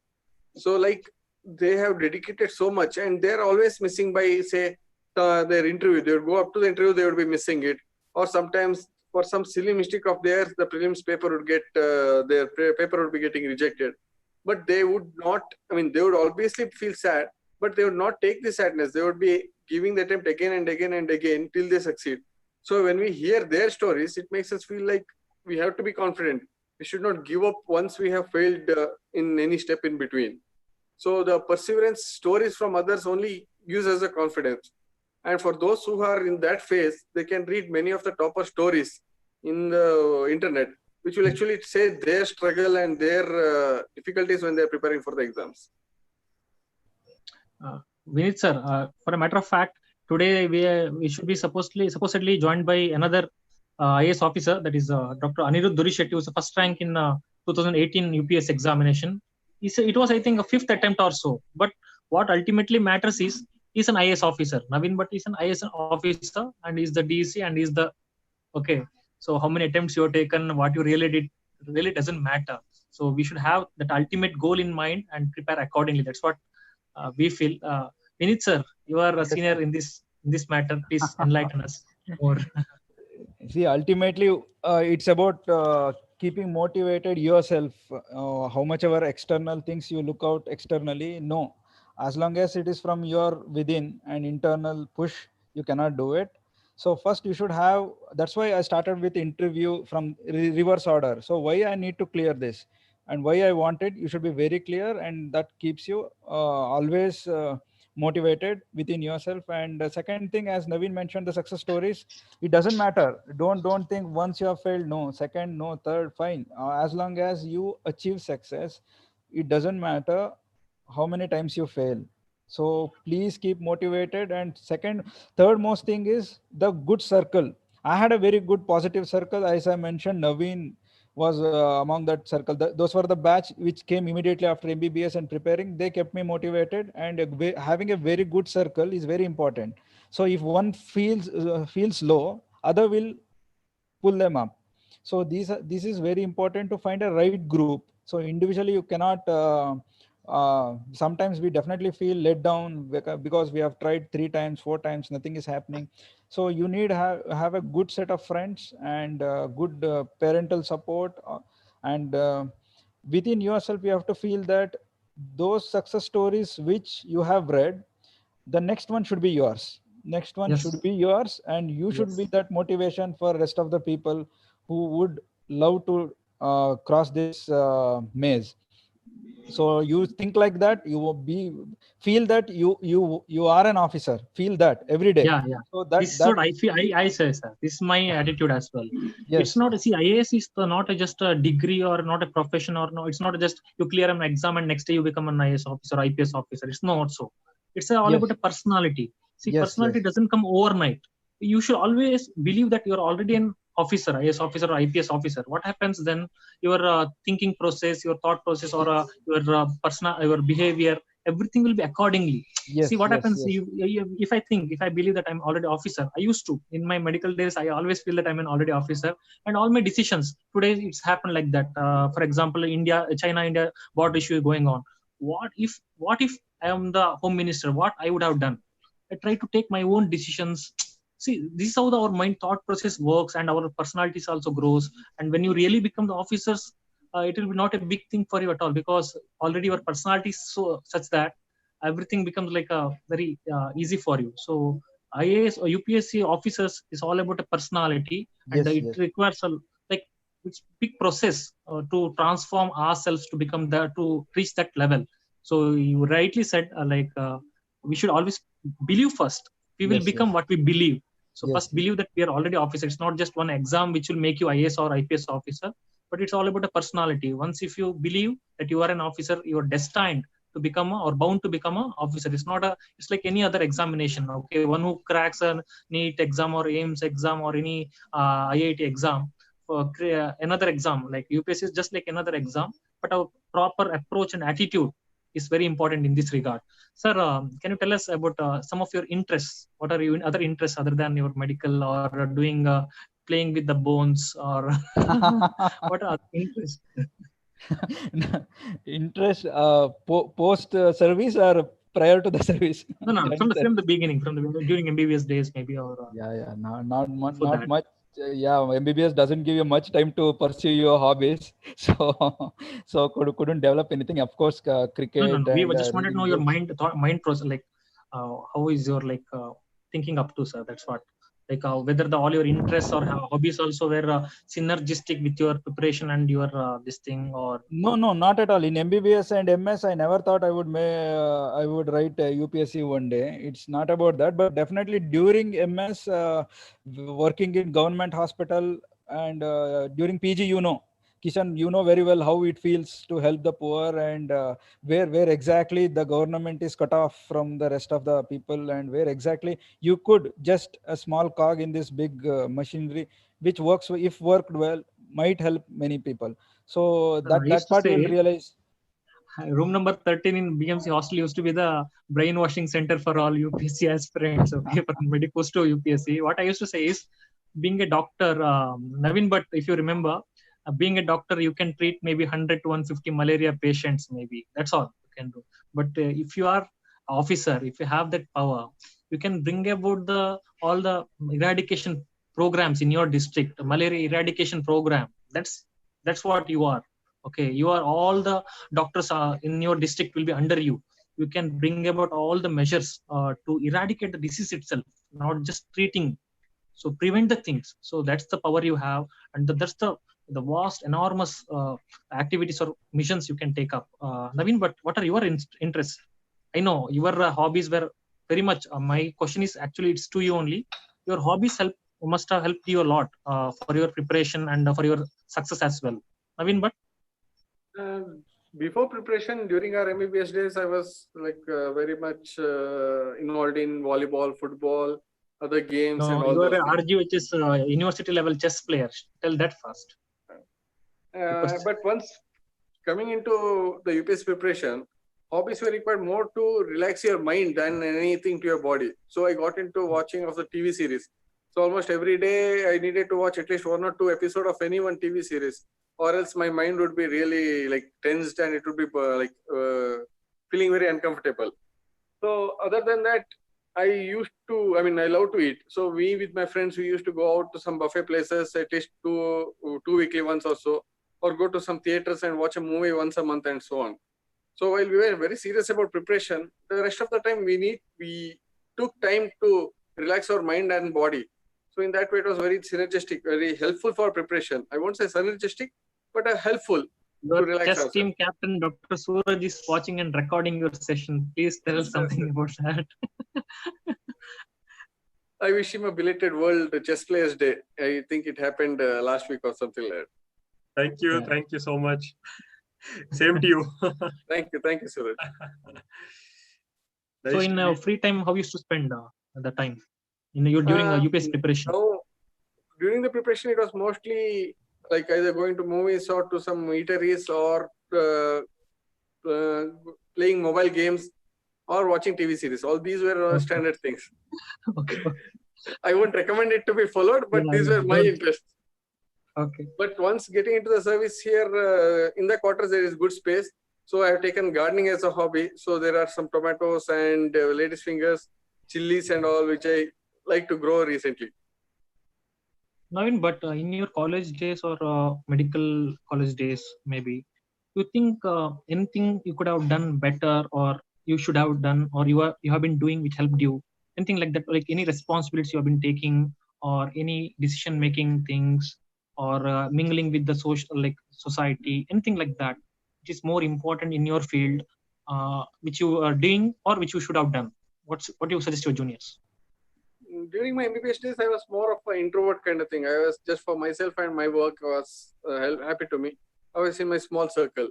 So like they have dedicated so much and they're always missing by say their interview. They would go up to the interview, they would be missing it. Or sometimes for some silly mistake of theirs, the prelims paper would get, their paper would be getting rejected. But they would not, they would obviously feel sad, but they would not take the sadness. They would be giving the attempt again and again and again till they succeed. So when we hear their stories, it makes us feel like we have to be confident. We should not give up once we have failed in any step in between. So the perseverance stories from others only gives us the confidence. And for those who are in that phase, they can read many of the topper stories in the internet, which will actually say their struggle and their difficulties when they're preparing for the exams. Vineeth sir, for a matter of fact, today we should be supposedly joined by another IAS officer, that is Dr. Anirudh Durishetty, who was the first rank in 2018 UPS examination. It was, I think, a 5th attempt or so. But what ultimately matters is he's an IAS officer. Naveen Bhat is an IAS officer and he's the DC and he's the, okay. So how many attempts you have taken, what you really did, really doesn't matter. So we should have that ultimate goal in mind and prepare accordingly. That's what we feel. Vineeth sir, you are a senior in this matter. Please enlighten us more. See, ultimately, it's about keeping motivated yourself. How much ever external things you look out externally, no. As long as it is from your within and internal push, you cannot do it. So first you should have, that's why I started with interview from reverse order. So why I need to clear this and why I want it, you should be very clear, and that keeps you always motivated within yourself. And the second thing, as Naveen mentioned, the success stories, it doesn't matter. Don't think once you have failed, no, second, no, third, fine. As long as you achieve success, it doesn't matter how many times you fail. So please keep motivated. And third most thing is the good circle. I had a very good positive circle. As I mentioned, Naveen was among that circle. Those were the batch which came immediately after MBBS and preparing. They kept me motivated, and having a very good circle is very important. So if one feels low, other will pull them up. So this is very important to find a right group. So individually you cannot sometimes we definitely feel let down because we have tried 3 times 4 times, nothing is happening. So you need have a good set of friends and good parental support, and within yourself you have to feel that those success stories which you have read, the next one should be yours. Next one should be yours, and you should be that motivation for rest of the people who would love to cross this maze. So you think like that, you will feel that you are an officer, feel that every day. Yeah, yeah. So This is what I feel. I say, sir. This is my attitude as well. Yes. It's not, see, IAS is not just a degree or not a profession, or no, it's not just you clear an exam and next day you become an IAS officer, IPS officer. It's not so. It's all about a personality. See, personality doesn't come overnight. You should always believe that you're already an officer, IAS officer or IPS officer. What happens then? Your thinking process, your thought process, or your behavior, everything will be accordingly. See what happens. If I believe that I'm already officer, I used to in my medical days, I always feel that I'm an already officer, and all my decisions today it's happened like that. For example, China-India border issue going on. What if I am the home minister? What I would have done? I try to take my own decisions. See, this is how our mind thought process works, and our personalities also grows. And when you really become the officers, it will be not a big thing for you at all, because already your personality is so such that everything becomes like a very easy for you. So IAS or UPSC officers is all about a personality, and it requires like it's big process to transform ourselves to become to reach that level. So you rightly said, we should always believe first. We will become what we believe. So first believe that we are already officers. It's not just one exam which will make you IAS or IPS officer, but it's all about a personality. Once if you believe that you are an officer, you are destined to become or bound to become an officer. It's like any other examination. Okay, one who cracks a NEET exam or AIMS exam or any IIT exam, another exam like UPSC is just like another exam, but our proper approach and attitude is very important in this regard. Sir, can you tell us about some of your interests? What are your other interests other than your medical or doing playing with the bones, or what are interests? Interest post service or prior to the service? No, from the beginning, during MBBS days maybe, or not much. MBBS doesn't give you much time to pursue your hobbies, so couldn't develop anything. Of course, cricket. No. We just wanted to know your mind process, like how is your thinking up to, sir? That's what. Like whether all your interests or hobbies also were synergistic with your preparation and your this thing, or no, not at all. In MBBS and MS, I never thought I would write UPSC one day. It's not about that, but definitely during MS, working in government hospital, and during PG, Kishan, you know very well how it feels to help the poor, and where exactly the government is cut off from the rest of the people, and where exactly you could just a small cog in this big machinery, which works, if worked well, might help many people. So that part you will realize. Room number 13 in BMC hostel used to be the brainwashing center for all UPSC aspirants. Okay, from medicals to UPSC. What I used to say is, being a doctor, Naveen Bhat, if you remember, being a doctor, you can treat maybe 100 to 150 malaria patients, maybe. That's all you can do. But if you are officer, if you have that power, you can bring about all the eradication programs in your district, malaria eradication program. That's what you are. Okay, you are all the doctors in your district will be under you. You can bring about all the measures to eradicate the disease itself, not just treating. So prevent the things. So that's the power you have, and that's the vast, enormous activities or missions you can take up. Naveen, but what are your interests? I know your hobbies were very much. My question is actually it's to you only. Your hobbies must have helped you a lot for your preparation and for your success as well. Naveen, but. Before preparation, during our MBBS days, I was very much involved in volleyball, football, other games No, and all you are those a things. RG, which is university level chess player. Tell that first. But once coming into the UPS preparation, hobbies were required more to relax your mind than anything to your body. So I got into watching of the TV series. So almost every day I needed to watch at least 1 or 2 episodes of any one TV series, or else my mind would be really like tensed and it would be feeling very uncomfortable. So other than that, I love to eat. So we with my friends, we used to go out to some buffet places at least two weekly once or so, or go to some theaters and watch a movie once a month and so on. So while we were very serious about preparation, the rest of the time we took time to relax our mind and body. So in that way, it was very synergistic, very helpful for preparation. I won't say synergistic, but helpful Your to relax chess ourselves. team captain, Dr. Suraj, is watching and recording your session. Please tell something about that. I wish him a belated World Chess Players Day. I think it happened last week or something like that. Thank you. Yeah. Thank you so much. Same to you. Thank you, Suraj. So in free time, how you used to spend the time during UPS preparation? No, during the preparation, it was mostly like either going to movies or to some eateries or playing mobile games or watching TV series. All these were standard things. Okay. I wouldn't recommend it to be followed, but these were my interests. Okay. But once getting into the service here, in the quarters, there is good space. So I have taken gardening as a hobby. So there are some tomatoes and ladies' fingers, chilies and all, which I like to grow recently. Naveen, but in your college days or medical college days, maybe, you think anything you could have done better or you should have done or you have been doing which helped you? Anything like that, like any responsibilities you have been taking or any decision-making things or mingling with the social, like society, anything like that, which is more important in your field, which you are doing or which you should have done? What do you suggest to your juniors? During my MBBS days, I was more of an introvert kind of thing. I was just for myself and my work was happy to me. I was in my small circle.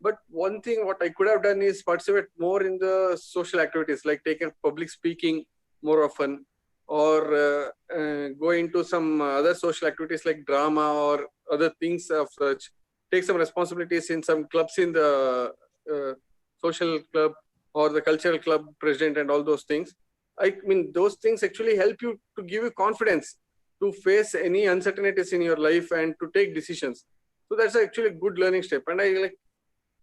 But one thing what I could have done is participate more in the social activities, like taking public speaking more often, or go into some other social activities like drama or other things of such. Take some responsibilities in some clubs in the social club or the cultural club president and all those things. I mean, those things actually help you to give you confidence to face any uncertainties in your life and to take decisions. So that's actually a good learning step. And I like,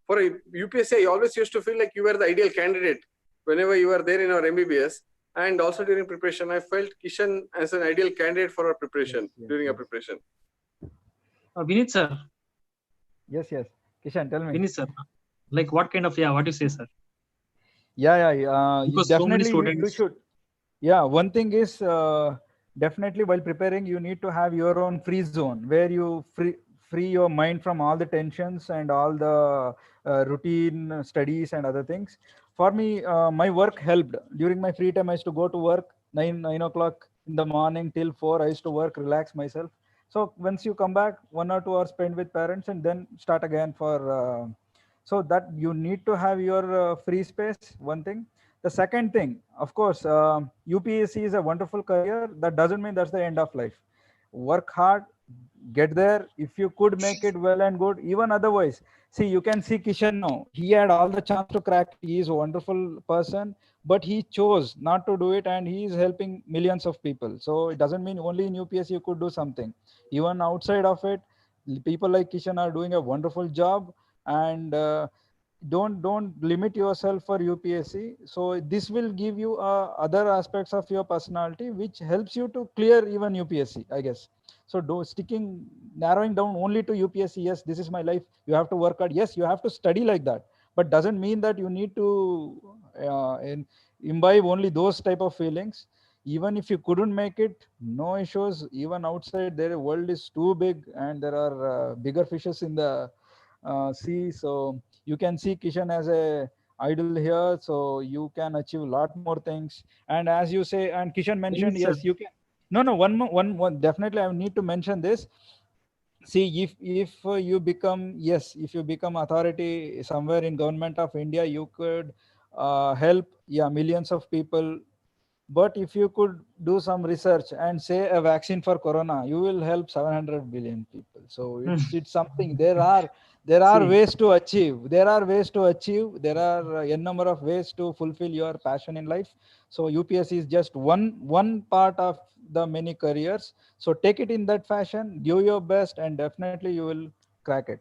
for a UPSC, I always used to feel like you were the ideal candidate whenever you were there in our MBBS. And also during preparation, I felt Kishan as an ideal candidate for our preparation during our preparation. Vineeth sir. Yes. Kishan, tell me. Vineeth sir, like what kind of, what do you say, sir? Yeah. Definitely so you should. Yeah, one thing is definitely while preparing, you need to have your own free zone where you free your mind from all the tensions and all the routine studies and other things. For me, my work helped. During my free time, I used to go to work 9 o'clock in the morning till 4. I used to work, relax myself. So once you come back, 1 or 2 hours spent with parents and then start again for. So that you need to have your free space, one thing. The second thing, of course, UPSC is a wonderful career. That doesn't mean that's the end of life. Work hard, get there. If you could make it well and good, even otherwise. See, you can see Kishan now. He had all the chance to crack it. He is a wonderful person, but he chose not to do it and he is helping millions of people. So it doesn't mean only in UPSC you could do something. Even outside of it, people like Kishan are doing a wonderful job and don't limit yourself for UPSC. So this will give you other aspects of your personality which helps you to clear even UPSC, I guess. So narrowing down only to UPSC, yes, this is my life, you have to work hard, yes, you have to study like that, but doesn't mean that you need to imbibe only those type of feelings. Even if you couldn't make it, no issues. Even outside, the world is too big and there are bigger fishes in the sea. So you can see Kishan as a idol here, so you can achieve a lot more things. And as you say, and Kishan mentioned, yes, you can. No, one definitely I need to mention this. See, if you become, yes, if you become authority somewhere in government of India, you could help millions of people But if you could do some research and say a vaccine for corona, you will help 700 billion people. So it's something. There are ways to achieve. There are ways to achieve. There are n number of ways to fulfill your passion in life. So UPSC is just one part of the many careers. So take it in that fashion, give your best, and definitely you will crack it.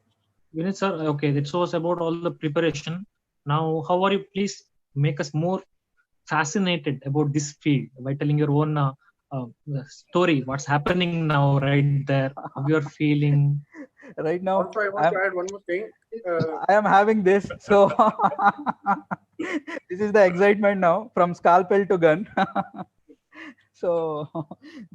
Vineeth sir, okay, that was about all the preparation. Now, how are you? Please make us more fascinated about this field by telling your own story. What's happening now, right there? How you are feeling? Right now, also, I want to add one more thing. I am having this. So this is the excitement now from scalpel to gun. So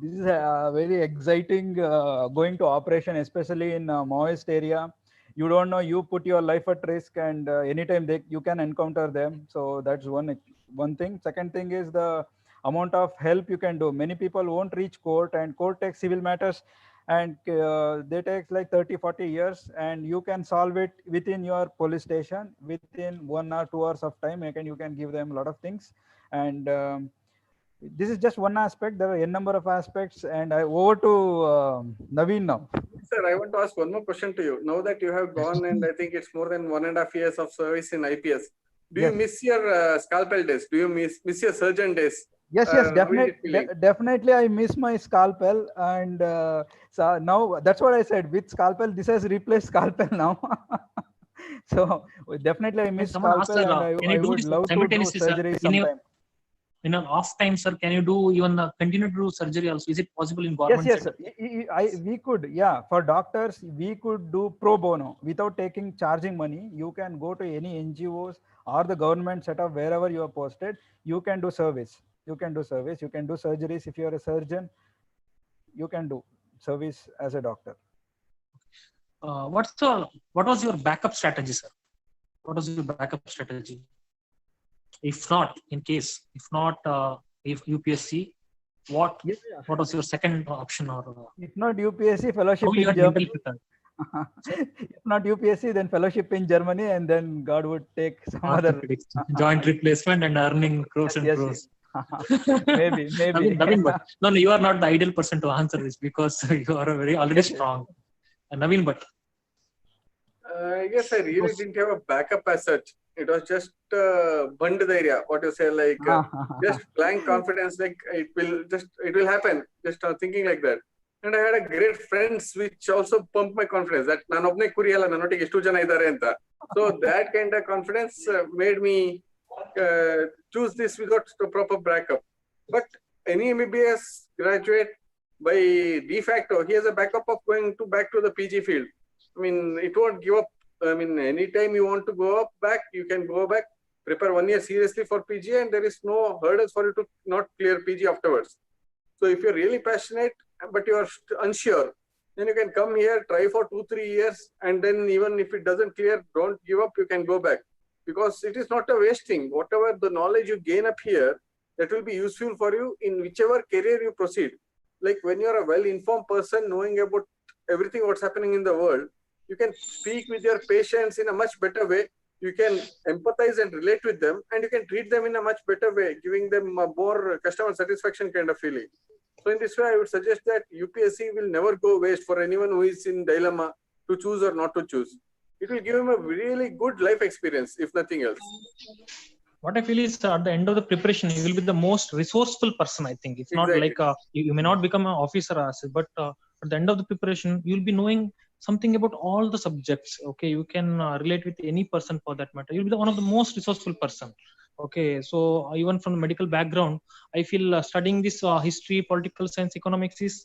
this is very exciting going to operation, especially in Maoist area. You don't know, you put your life at risk, and anytime you can encounter them. So that's one thing. Second thing is the amount of help you can do. Many people won't reach court, and court takes civil matters, and they take like 30-40 years, and you can solve it within your police station within 1 or 2 hours of time. You can give them a lot of things. And this is just one aspect. There are a number of aspects. And I over to Naveen now. Sir, I want to ask one more question to you. Now that you have gone, and I think it's more than 1.5 years of service in IPS, do you miss your scalpel days? Do you miss your surgeon days? Yes, definitely. I miss my scalpel, and so now that's what I said. With scalpel, this has replaced scalpel now. So definitely, I miss scalpel, and I would love to do surgery sometime. In an off time, sir, can you do even continue to do surgery also? Is it possible in government? Yes, we could. Yeah, for doctors, we could do pro bono without charging money. You can go to any NGOs or the government setup wherever you are posted. You can do service. You can do surgeries. If you are a surgeon, you can do service as a doctor. What was your backup strategy, sir? What was your backup strategy? If not if UPSC, what was your second option? Or if not UPSC, fellowship in Germany. If not UPSC, then fellowship in Germany, and then God would take some other joint replacement and earning crores and crores. Maybe. Naveen, but no, you are not the ideal person to answer this because you are already strong. Naveen, but yes, I really didn't have a backup as such. It was just bund the area. What you say, like just blind confidence, like it will happen. Just thinking like that. And I had a great friends which also pumped my confidence that ನಾನು ಒಬ್ಬನೇ ಕುರಿಯಲ್ಲ ನನ್ನೊಟ್ಟಿಗೆ ಎಷ್ಟು ಜನ ಇದ್ದಾರೆ ಅಂತ. So that kind of confidence made me choose this without the proper backup. But any MBBS graduate by de facto, he has a backup of going back to the PG field. I mean, it won't give up. I mean, anytime you want to go back, you can go back, prepare 1 year seriously for PG, and there is no hurdles for you to not clear PG afterwards. So if you're really passionate, but you are unsure, then you can come here, try for 2-3 years, and then even if it doesn't clear, don't give up, you can go back. Because it is not a waste thing. Whatever the knowledge you gain up here, that will be useful for you in whichever career you proceed. Like when you're a well-informed person, knowing about everything what's happening in the world, you can speak with your patients in a much better way. You can empathize and relate with them, and you can treat them in a much better way, giving them a more customer satisfaction kind of feeling. So in this way, I would suggest that UPSC will never go waste for anyone who is in dilemma to choose or not to choose. It will give him a really good life experience, if nothing else. What I feel is at the end of the preparation, you will be the most resourceful person, I think. It's not like you may not become an officer, but at the end of the preparation, you'll be knowing something about all the subjects. Okay, you can relate with any person for that matter. You'll be one of the most resourceful person. Okay, so even from the medical background, I feel studying this history, political science, economics is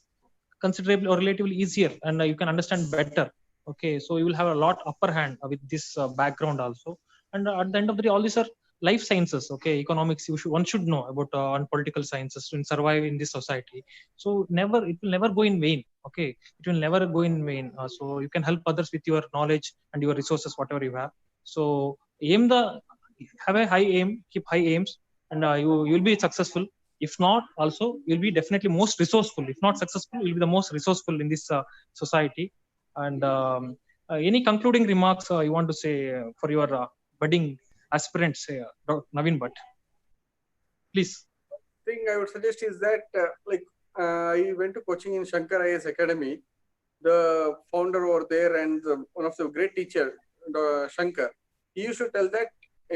considerably or relatively easier, and you can understand better. Okay, so you will have a lot upper hand with this background also. And at the end of the day, all these are life sciences. Okay, economics one should know about on political sciences to survive in this society. So it will never go in vain. Okay, it will never go in vain. So you can help others with your knowledge and your resources, whatever you have. So have a high aim, keep high aims, and you'll be successful. If not, also you'll be definitely most resourceful. If not successful, you'll be the most resourceful in this society. And any concluding remarks you want to say for your budding aspirants, Dr. Naveen Bhat? Please. thing I would suggest is that I went to coaching in Shankar IAS Academy. The founder over there and one of the great teacher, Shankar, he used to tell that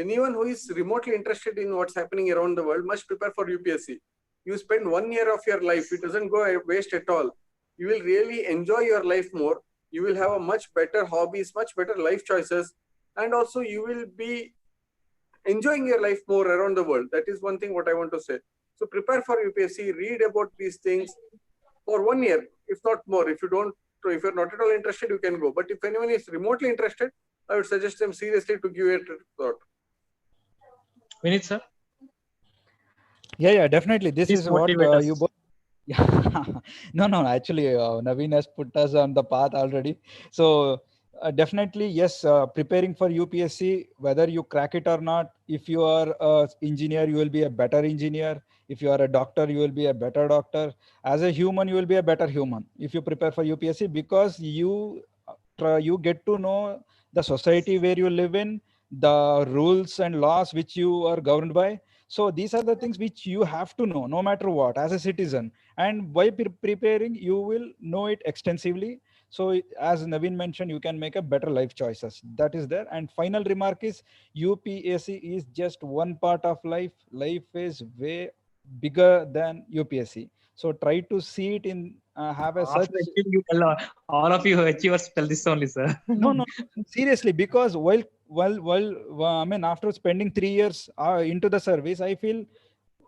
anyone who is remotely interested in what's happening around the world must prepare for UPSC. You spend 1 year of your life, it doesn't go waste at all. You will really enjoy your life more. You will have a much better hobbies, much better life choices, and also you will be enjoying your life more around the world. That is one thing what I want to say. So prepare for UPSC, read about these things for 1 year, if not more. If you're not at all interested, you can go. But if anyone is remotely interested, I would suggest them seriously to give it a thought. Vineeth, sir? Yeah, definitely. This Please is what you both. No, actually, Naveen has put us on the path already. So definitely, yes, preparing for UPSC, whether you crack it or not, if you are an engineer, you will be a better engineer. If you are a doctor, you will be a better doctor. As a human, you will be a better human if you prepare for UPSC, because you get to know the society where you live in, the rules and laws which you are governed by. So these are the things which you have to know, no matter what, as a citizen. And by preparing, you will know it extensively. So as Naveen mentioned, you can make a better life choices. That is there. And final remark is, UPSC is just one part of life. Life is way bigger than UPSC. So try to see it in have a such. All of you achievers tell this only, sir. No, seriously, because I mean, after spending 3 years into the service, I feel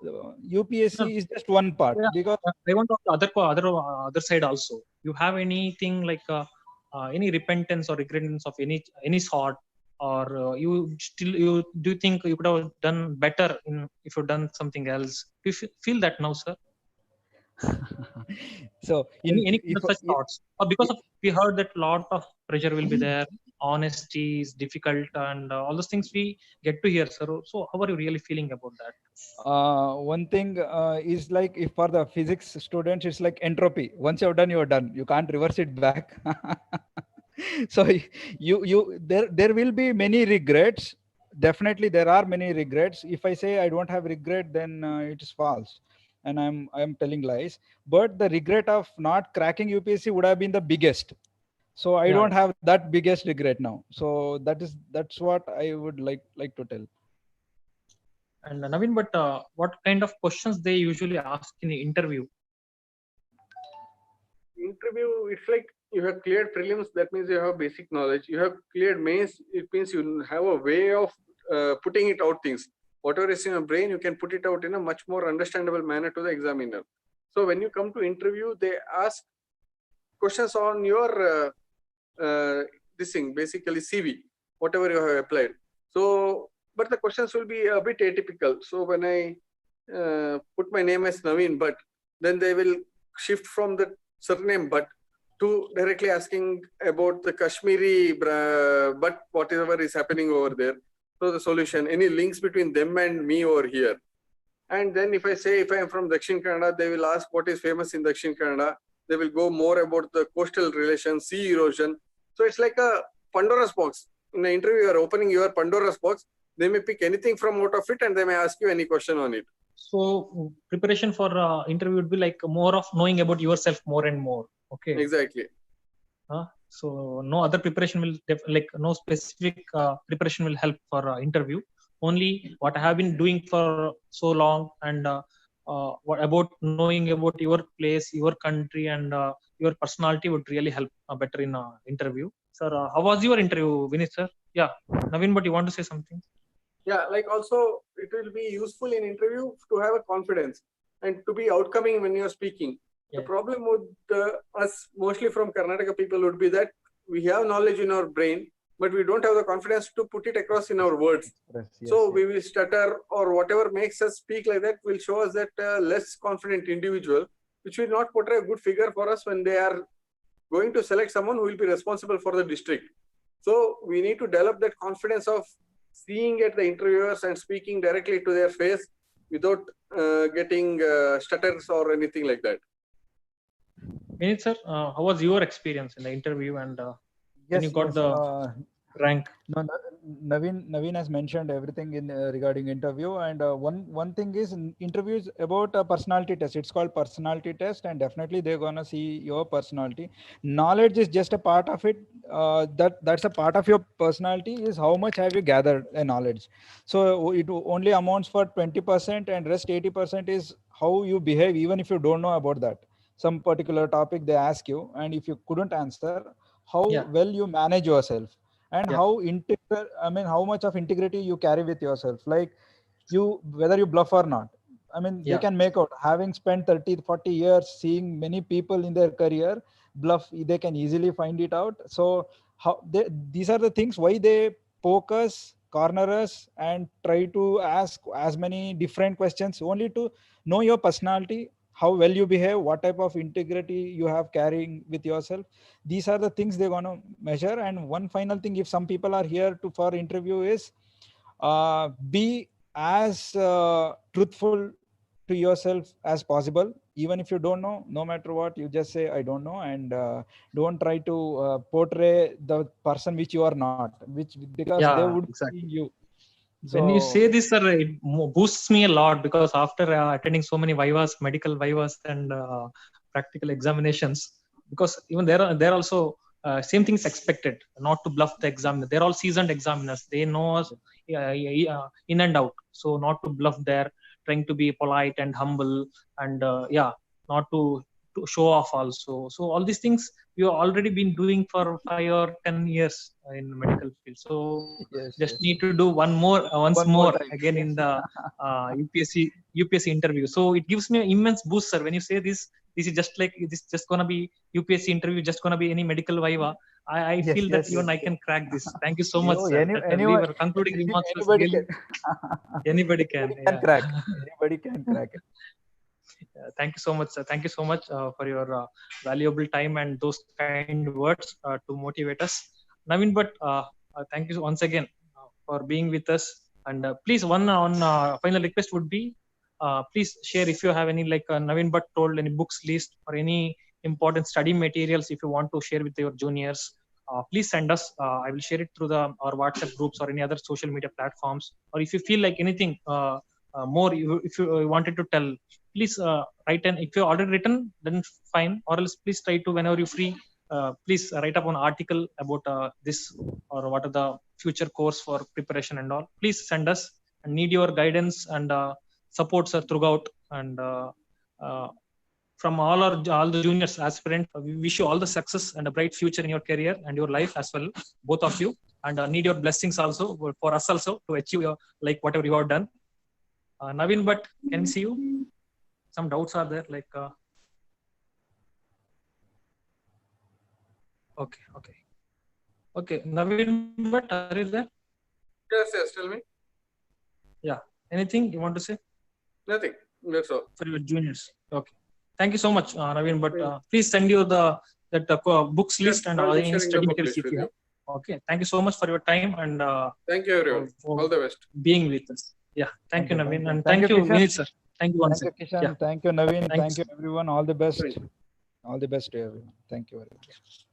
UPSC is just one part. Because I want to other side also. You have anything like any repentance or regretance of any sort, or you do you think you could have done better if you've done something else? Do you feel that now, sir? So any such thoughts, or because of we heard that lot of pressure will be there, honesty is difficult, and all those things we get to hear, sir. So how are you really feeling about that? One thing is like, if for the physics students, it's like entropy. Once you're done, you're done. You can't reverse it back. So there will be many regrets. Definitely there are many regrets. If I say I don't have regret, then it is false, and I'm telling lies. But the regret of not cracking UPSC would have been the biggest. So I don't have that biggest regret now. So that's what I would like to tell. And Naveen, but what kind of questions they usually ask in the interview? Interview, it's like you have cleared prelims, that means you have basic knowledge. You have cleared mains, it means you have a way of putting it out things. Whatever is in your brain, you can put it out in a much more understandable manner to the examiner. So when you come to interview, they ask questions on your this thing, basically CV, whatever you have applied. So, but the questions will be a bit atypical. So when I put my name as Naveen Bhat, then they will shift from the surname Bhat to directly asking about the Kashmiri Bhat, whatever is happening over there. So the solution, any links between them and me over here. And then if I say, if I am from Dakshin Kannada, they will ask what is famous in Dakshin Kannada. They will go more about the coastal relations, sea erosion. So it's like a Pandora's box. In the interview, you are opening your Pandora's box. They may pick anything from out of it and they may ask you any question on it. So preparation for interview would be like more of knowing about yourself more and more. Okay. Exactly. So no other preparation will no specific preparation will help for interview. Only what I have been doing for so long, and what about knowing about your place, your country, and your personality would really help better in interview. Sir, how was your interview, Vineeth, sir? Yeah, Naveen, but you want to say something? Yeah, like also it will be useful in interview to have a confidence and to be outcoming when you're speaking. Yeah. The problem with us, mostly from Karnataka people, would be that we have knowledge in our brain, but we don't have the confidence to put it across in our words. Yes, so we will stutter, or whatever makes us speak like that will show us that less confident individual, which will not portray a good figure for us when they are going to select someone who will be responsible for the district. So we need to develop that confidence of seeing at the interviewers and speaking directly to their face without getting stutters or anything like that. Vineeth, sir, how was your experience in the interview, and when you got the rank? Naveen has mentioned everything in regarding interview, and one thing is interviews about a personality test. It's called personality test, and definitely they're gonna see your personality. Knowledge is just a part of it. That's a part of your personality. Is how much have you gathered a knowledge. So it only amounts for 20%, and rest 80% is how you behave, even if you don't know about that. Some particular topic they ask you, and if you couldn't answer, how well you manage yourself, and how much of integrity you carry with yourself, like whether you bluff or not. They can make out, having spent 30-40 years seeing many people in their career bluff, they can easily find it out. So these are the things why they poke us, corner us, and try to ask as many different questions, only to know your personality, how well you behave, what type of integrity you have carrying with yourself. These are the things they're going to measure. And one final thing, if some people are here for interview, is be as truthful to yourself as possible. Even if you don't know, no matter what, you just say I don't know, and don't try to portray the person which you are not, because they would see you. So, when you say this, sir, it boosts me a lot, because after attending so many vivas, medical vivas, and practical examinations, because even there also same things expected, not to bluff the examiner. They're all seasoned examiners. They know us in and out. So not to bluff there, trying to be polite and humble, and not to show off also. So all these things you have already been doing for 5 or 10 years in medical field. So just need to do once more again in the UPSC interview. So it gives me an immense boost, sir. When you say this is just like, this is just gonna be UPSC interview, just gonna be any medical viva. I feel that even I can crack this. Thank you so much, sir. Anyone, concluding remarks. Anybody can crack. Anybody can crack it. Thank you so much, sir. Thank you so much for your valuable time and those kind words to motivate us. Naveen Bhat, thank you once again for being with us. And please, one final request would be, please share if you have any, like Naveen Bhat told, any books list or any important study materials if you want to share with your juniors. Please send us. I will share it through our WhatsApp groups or any other social media platforms. Or if you feel like anything more, if you wanted to tell, please write. And if you already written, then fine. Or else please try to, whenever you're free, please write up an article about this, or what are the future course for preparation and all. Please send us, and need your guidance and support, sir, throughout. And from all the juniors aspirants, we wish you all the success and a bright future in your career and your life as well, both of you. And need your blessings also for us also to achieve your, like whatever you have done. Naveen Bhat, can we see you? Some doubts are there, like okay, Naveen Bhat, are you there? Yes, tell me. Yeah, anything you want to say? Nothing, that's all. For your juniors. Okay, thank you so much, Naveen Bhat. Please send you that books list and any study materials if you have. Okay, thank you so much for your time, and thank you everyone. All the best. Being with us. Yeah, thank you, Naveen, and thank you, Vineeth, sir. Thank you once again. Thank you, Kishan. Thank you, Naveen. Thank you, everyone. All the best. All the best to everyone. Thank you very much.